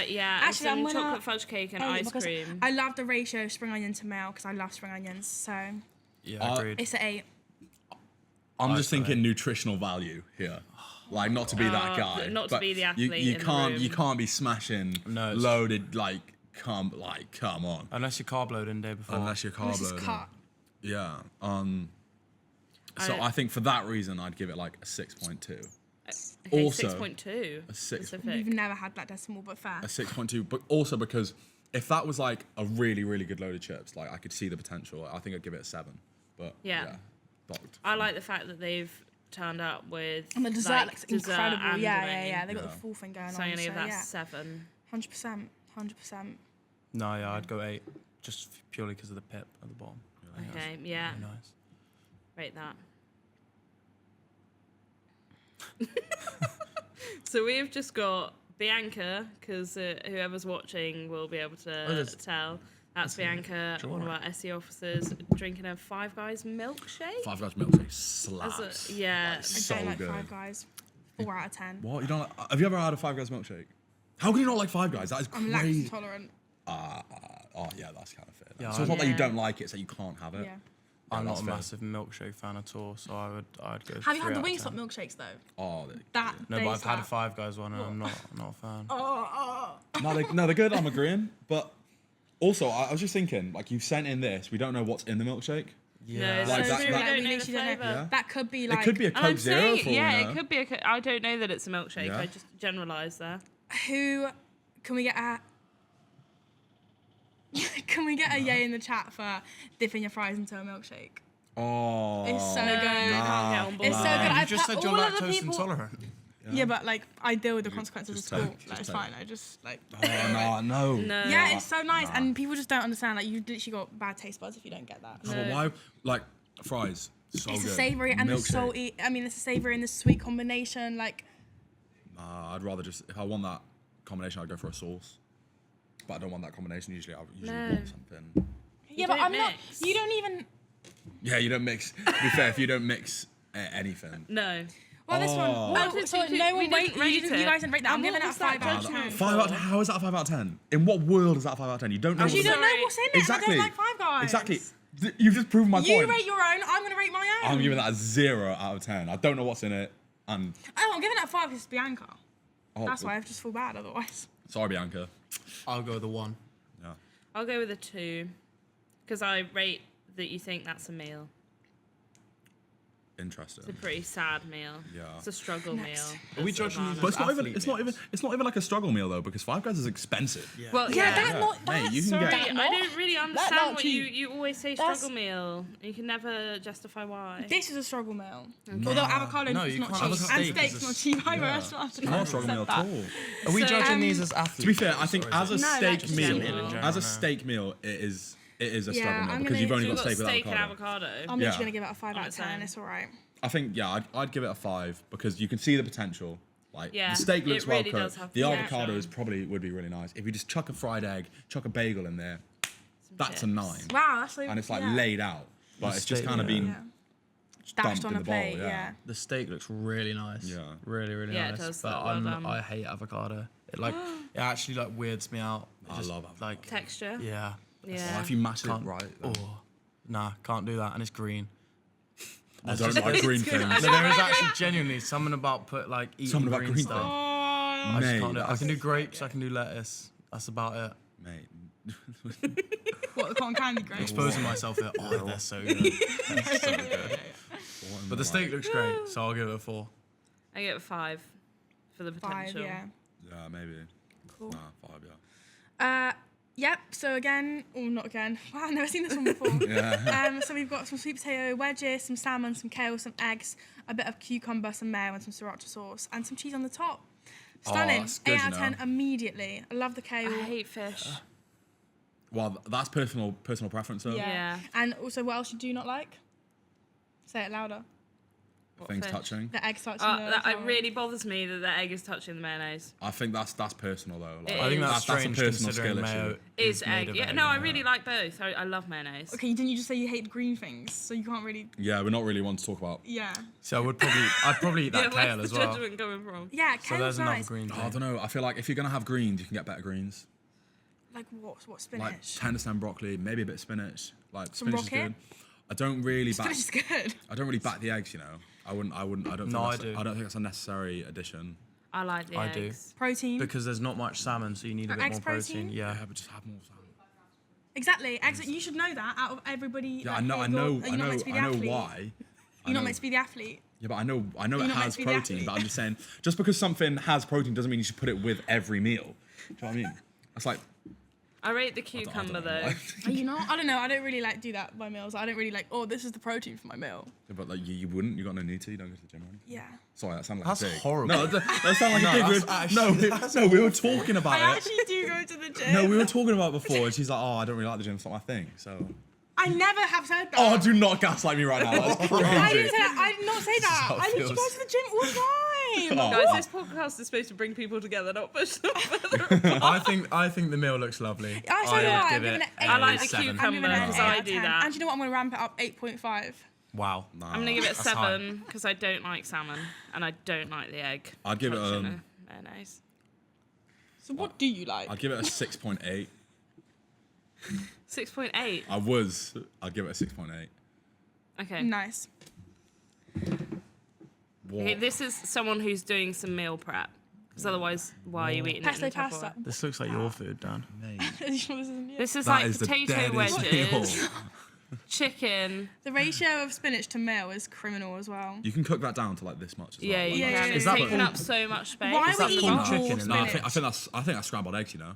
Yeah, Actually, and I'm some gonna- chocolate fudge cake and ice because cream. I love the ratio of spring onion to male because I love spring onions. So Yeah, agreed. it's an 8. I'm just thinking nutritional value here. Like, not to be that guy. not to but be the athlete You in the can't. room. You can't be smashing loaded. Come on. Unless you carb loading day before. Unless you're carb This is loading. cut. Yeah. So I think for that reason, I'd give it like a 6.2. Okay, also, 6.2. A 6. Specific. We've never had that decimal, but fair. A 6.2, but also because if that was like a really, really good load of chips, like I could see the potential. I think I'd give it a 7. But Yeah. dogged. I like the fact that they've turned up with And the dessert looks dessert incredible. and Yeah, the yeah, main. yeah. They got the Yeah. full thing going So on. I'm gonna So give that yeah, 7. 100%, 100%. No, yeah, I'd go 8. Just purely because of the pip at the bottom. Okay, yeah. Very nice. Rate that. So we've just got Bianca, because whoever's watching will be able to tell. That's Bianca, one of our SU officers, drinking a Five Guys milkshake. Five Guys milkshake slaps. Yeah. So I don't like good. Five Guys. 4 out of 10. What? You don't like, have you ever had a Five Guys milkshake? How can you not like Five Guys? That is I'm crazy. lactose tolerant. Oh yeah, that's kind of fair. Yeah, So it's not that you Yeah. don't like it, it's that you can't have it. Yeah. I'm not that's a fair. massive milkshake fan at all, so I'd go. Have you 3 had the out of Wingstop 10. milkshakes though? Oh, That No, they but I've had a slap. Five Guys one, and I'm not a fan. no, they're good. I'm agreeing, but also I was just thinking, like you sent in this, we don't know what's in the milkshake. No, Like so that- true, that- we don't We know the literally don't know. flavour. Yeah. That could be like. It could be a And Coke I'm Zero saying, for all we yeah, know. it could be a. I don't know that it's a milkshake. Yeah. I just generalised there. Who can we get a? Can we get a yay in the chat for dipping your fries into a milkshake? Oh, It's so No, good. can't get on board It's so with good. that. You I've just put said you're all of the lactose people- intolerant. Yeah, but like I deal with the consequences just of school. take- Like, it's just fine. I just like. Oh no. No. Yeah, it's so nice, and people just don't understand. Like, you've literally got bad taste buds if you don't get that. Oh, No. why? Like fries. So It's good. a savoury and the Milkshake. salty. I mean, it's a savoury and the sweet combination. Like, I'd rather just, if I want that combination, I'd go for a sauce. But I don't want that combination. Usually, I usually No. want something. yeah, but don't I'm not. mix. You don't even. Yeah, you don't mix. To be fair, if you don't mix anything. No. Well, this one. Oh. Oh, What so did you- no we one didn't rate. rate You it. guys didn't rate that. I'm And giving what it a was that 5 out of judgment? 10. 5 out. How is that a 5 out of 10? In what world is that a 5 out of 10? You don't know. You what's don't in know Sorry. what's in it. Exactly. I don't like Five Guys. Exactly. You've just proven my You point. rate your own. I'm gonna rate my own. I'm giving that a 0 out of 10. I don't know what's in it, and Oh, I'm giving that a 5 because it's Bianca. oh, That's why I just feel bad otherwise. Sorry, Bianca. I'll go with a 1. Yeah. I'll go with a 2, because I rate that you think that's a meal. Interesting. It's a pretty sad meal. Yeah. It's a struggle Next. meal. Are we It's judging Havana. these But it's not even. athlete It's not even. meals? It's not even like a struggle meal though, because Five Guys is expensive. Well, Yeah, yeah. that not. Mate, That's you can Sorry, get- I don't really understand not what cheap. you always say That's- struggle meal. You can never justify why. This is a struggle meal. Although avocado No, is you not can't cheap. have a And steak steak's as a not cheap either. Yeah. That's what I It's not a struggle meal at all. Are we So, judging these as athletes? To be fair, I think as a No, steak that's meal, general. as a steak meal, it is a struggle Yeah, meal I'm because gonna- you've only So got we've steak got with steak and avocado. avocado. I'm Yeah. just gonna give it a 5 On out of its 10. own. It's all right. I think I'd give it a 5 because you can see the potential. Like Yeah, the steak it looks well really cooked. does have The potential. avocados probably would be really nice if you just chuck a fried egg, chuck a bagel in there. That's a chips. 9, Wow, that's so. and it's like yeah. laid out, but The it's just steak, kind of yeah. been Yeah. dumped Dashed in on a the bowl. plate. Yeah. Yeah. The steak looks really nice. Yeah. Really, really Yeah, it nice. does But look well done. I hate avocado. It like it actually like weirds me out. It I just, love avocado. like Texture. yeah. Yeah. Oh, if you mash it Can't, right. Oh, nah, can't do that. And it's green. I don't like green good. things. No, there is actually genuinely something about eating Something about green stuff. things. I just Mate, can't do it. I that's- can do grapes. I can do lettuce. That's about it. Mate. What the cotton candy grapes? Exposing myself there. Oh, they're so good. They're so good. But the steak looks great, so I'll give it a 4. I get a 5 for the 5. potential. Yeah. Yeah, maybe. Cool. Nah, 5, yeah. Yep. So again, or not again. Wow, I've never seen this one before. Yeah. So we've got some sweet potato wedges, some salmon, some kale, some eggs, a bit of cucumber, some mayo, and some sriracha sauce, and some cheese on the top. Stunning. that's good, 8 out you of 10 know. immediately. I love the kale. I hate fish. Well, that's personal preference though. Yeah. And also, what else you do not like? Say it louder. What Things fish? touching. The eggs touching It really bothers me that the egg is touching the mayonnaise. I think that's personal though. Like, It I think is. that's that's a strange personal considering skill mayo issue. Is made egg. of Yeah, egg. no, I really like both. I love mayonnaise. Okay, didn't you just say you hate green things? So you can't really. Yeah, we're not really one to talk about. Yeah. So I'd probably eat that yeah, kale where's as the well. judgment coming from? Yeah, So kale's there's another nice. green Oh, I thing. don't know. I feel like if you're gonna have greens, you can get better greens. Like what? What Like spinach? tender stem broccoli, maybe a bit of spinach. Like Some spinach is rocket? good. I don't really back. Spinach is good. I don't really back the eggs. You know. I wouldn't. I don't. Think No, I that's, do. I don't think that's a necessary addition. I like the I do. eggs. Protein. Because there's not much salmon, so you need a Are bit eggs more protein. protein? Yeah. Yeah, but just have more salmon. Exactly. Eggs. You should know that. Out of everybody. Yeah, like, I know. you're I know. not meant to be the I know athlete. why. I You're not know- meant to be the athlete. Yeah, but I know You're it not meant has to be the protein, athlete. but I'm just saying, just because something has protein doesn't mean you should put it with every meal. Do you know what I mean? That's like, I rate the I don't cucumber know, though. like- Are you not? I don't know. I don't really like do that by meals. I don't really like. Oh, this is the protein for my meal. Yeah, but like you wouldn't. You got no need to. You don't go to the gym or anything. Yeah. Sorry, that sounded like That's a dig. horrible. No, that sounded like No, a dig. that's No, we were talking about I it. actually do go to the gym. No, we were talking about it before, and she's like, "Oh, I don't really like the gym. It's not my thing." So I never have said that. Oh, do not gaslight me right now. That's crazy. I didn't say that. I did not say that. how it I need to go feels. to the gym all the time. Guys, this podcast is supposed to bring people together, not push them further. I think the meal looks lovely. So do I. I'd I'm give giving it it 8. I like the 7. cucumber I'm giving it an because 8 I out of do 10. that. And do you know what? I'm going to ramp it up 8.5. Wow. Nah. I'm gonna give it That's high. 7 because I don't like salmon and I don't like the egg. I'd give it touched in mayonnaise. So what do you like? I'd give it a 6.8. 6.8. I'd give it a 6.8. Okay. Nice. Okay, this is someone who's doing some meal prep. Because otherwise, why are you eating Pesto it in pasta. Tupperware? This looks like your food, Dan. This isn't you. This is That like is the potato deadest meal. wedges, chicken. The ratio of spinach to meal is criminal as well. You can cook that down to like this much as well. Yeah, like, you Yeah, can. yeah, It's yeah. taking up so much space. Why Is are that we eating called raw chicken in No, I spinach? think that's scrambled eggs, you know.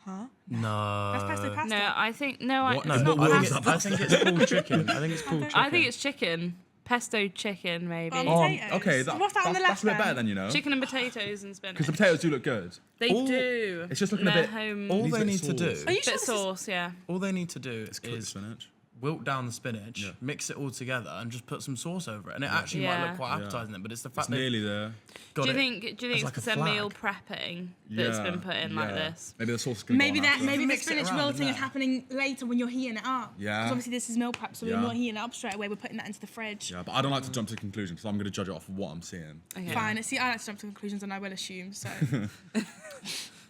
Huh? No. That's pesto pasta. No, I think No, it's but not what is pasta. it? I think it's called chicken. I think it's called chicken. I think it's chicken. Pesto chicken, maybe. Oh, Oh, potatoes. okay. What's that on the that's left a bit then? better than, you know. Chicken and potatoes and spinach. Because the potatoes do look good. They All- do. It's just looking a They're bit- home. all Needs a they bit need to sauce. do. Are you sure Bit this is- sauce, yeah. All they need to do Cooked is spinach. wilt down the spinach, Yeah. mix it all together, and just put some sauce over it. And it actually might Yeah. look quite appetizing, then, but it's the fact It's that nearly there. got Do you it think as it's like a because they're meal flag. prepping that's been put in like this? Maybe the sauce is going to Maybe go on after. maybe the Mix it spinach around in wilting is there. happening later when you're heating it up. Yeah. Because obviously this is meal prep, so Yeah. we're not heating it up straight away. We're putting that into the fridge. Yeah, but I don't like to jump to conclusions because I'm going to judge it off of what I'm seeing. Okay. Fine. See, I like to jump to conclusions, and I will assume. So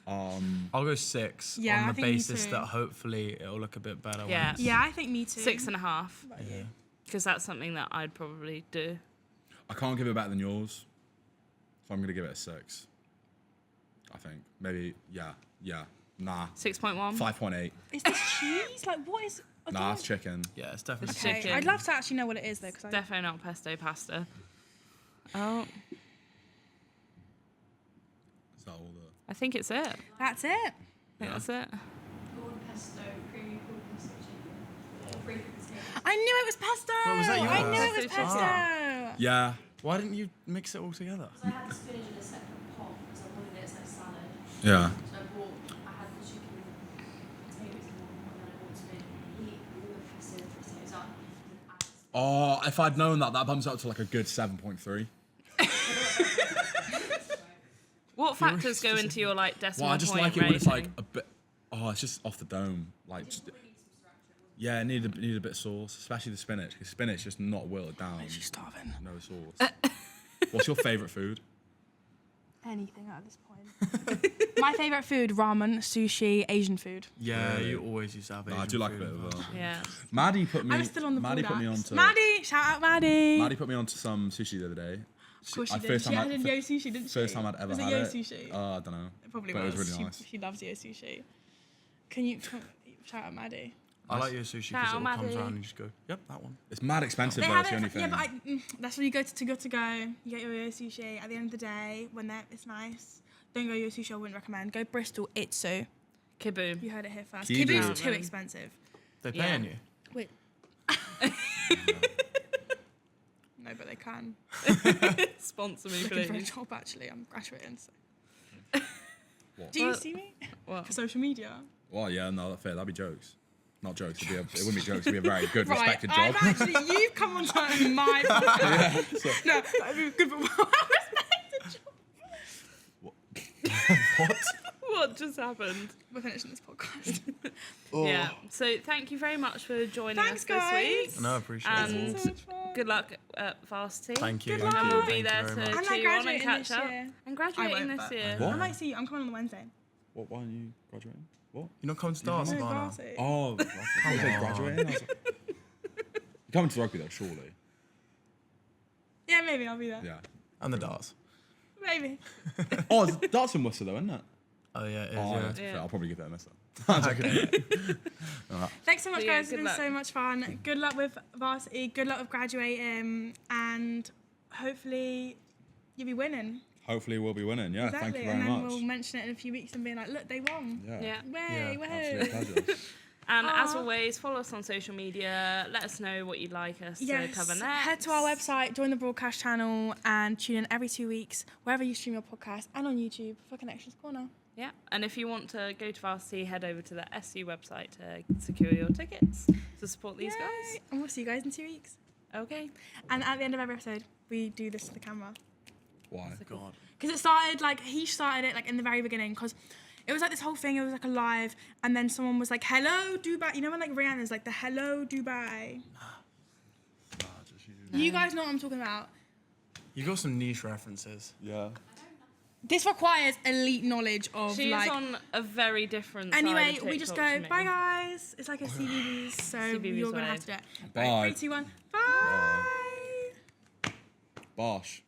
I'll go 6 Yeah, on I the think me basis too. that hopefully it'll look a bit better. Yeah. Once. yeah, I think me too. 6.5. Yeah. Because that's something that I'd probably do. I can't give it better than yours, so I'm going to give it a 6. I think maybe nah 6.1. 5.8. Is this cheese? Like what is? I Nah, don't- it's chicken. Yeah, it's definitely It's Okay, chicken. I'd love to actually know what it is though, because I Definitely not pesto pasta. Oh, Is that all the? I think it's it. that's it. I think that's it. I knew it was pesto. Wait, was that I yours? knew it was Pesto pesto. Yeah. Why didn't you mix it all together? I had the spinach in a separate pot because I wanted it as like salad. Yeah. So I had the chicken and potatoes in one pot, and then I wanted to heat all the pesto and potatoes up and add Oh, if I'd known that bumps up to like a good 7.3. What factors go into your like decimal Well, I just point like it when it's like rating? a bit. Oh, it's just off the dome. Like, just, yeah, it needed a bit of sauce, especially the spinach. Because spinach just not wilted down. She's starving. No sauce. What's your favourite food? Anything at this point. My favourite food: ramen, sushi, Asian food. Yeah, Really? you always used to have No, I Asian do like a food bit as of well. Yeah. Maddie put me. I'm still on the Maddie food put me apps. onto. Maddie, shout out Maddie. Maddie put me onto some sushi the other day. Of course she I- did. first She time had I- Yo Sushi, didn't she? First time I'd ever was had it Yo it. Sushi? I don't know. It probably but was. It was really nice. She loves Yo Sushi. Can you shout out Maddie? I like your sushi Shout because it out all comes Maddie. around and you just go, yep, that one. It's mad expensive They though. have It's the only it. thing. Yeah, but that's where you go to Too Good To Go. You get your Yo Sushi. At the end of the day, when it's nice, don't go Yo Sushi. I wouldn't recommend. Go Bristol Itsu. Kaboom. You heard it here first. Kibu. Kibu's too expensive. They Yeah. paying you. Wait. No, but they can. Sponsor me, Looking for a please. job actually. I'm graduating. So. What? Do you Well- see me What? for social media? Well, yeah, no, that's fair. That'd be jokes. Not jokes. It wouldn't be jokes. It'd be a very good, Right, respected I've job. actually, you've come on to my podcast. No, that'd be good, but well-respected job. What? What just happened? We're finishing this podcast. Yeah. So thank you very much for joining Thanks, us this guys. week. No, I appreciate And it. So much fun. Good luck at Varsity. Thank you. Good Thank luck. you. And we'll be Thank you there very to much. I'm like cheer you on and graduating catch this up. year. I'm I graduating won't, this but year. What? I might see you. I'm coming on the Wednesday. What? Why are you graduating? What? You're not coming to dance, No, Ghana? Varsity. Oh, I was like graduating. I was like, you're coming to rugby though, surely. Yeah, maybe I'll be there. Yeah. And the darts. Maybe. Oh, that's in Worcester though, isn't it? Oh, yeah, it is, Oh, yeah. that's Yeah. fair. I'll probably give that a miss. Thanks so much, Yeah, guys. It's good been luck. so much fun. Good luck with Varsity. Good luck with graduating. And hopefully you'll be winning. Hopefully we'll be winning. Yeah, Exactly. thank you and very then much. we'll mention it in a few weeks and be like, look, they won. Yeah. Yeah. Way, Yeah, way. Absolute pleasure. And as Aw. always, follow us on social media. Let us know what you'd like us to cover next. Head to our website, join the broadcast channel, and tune in every 2 weeks, wherever you stream your podcast, and on YouTube for Connections Corner. Yeah, and if you want to go to Varsity, head over to the SU website to secure your tickets to support these guys. And we'll see you guys in 2 weeks. Okay. And at the end of every episode, we do this to the camera. Why? God. Because it started, like, he started it, like, in the very beginning, because it was, like, this whole thing, it was, like, a live, and then someone was like, hello, Dubai. You know when, like, Rihanna's, like, the hello, Dubai? You guys know what I'm talking about. You got some niche references. Yeah. This requires elite knowledge of, She's like... on a very different Anyway, side of we just TikTok go, to me. bye, guys. It's like a CBBS, so CBBS you're going to have side. to do it. Bye. Right, 3, 2, 1, bye. Bosh.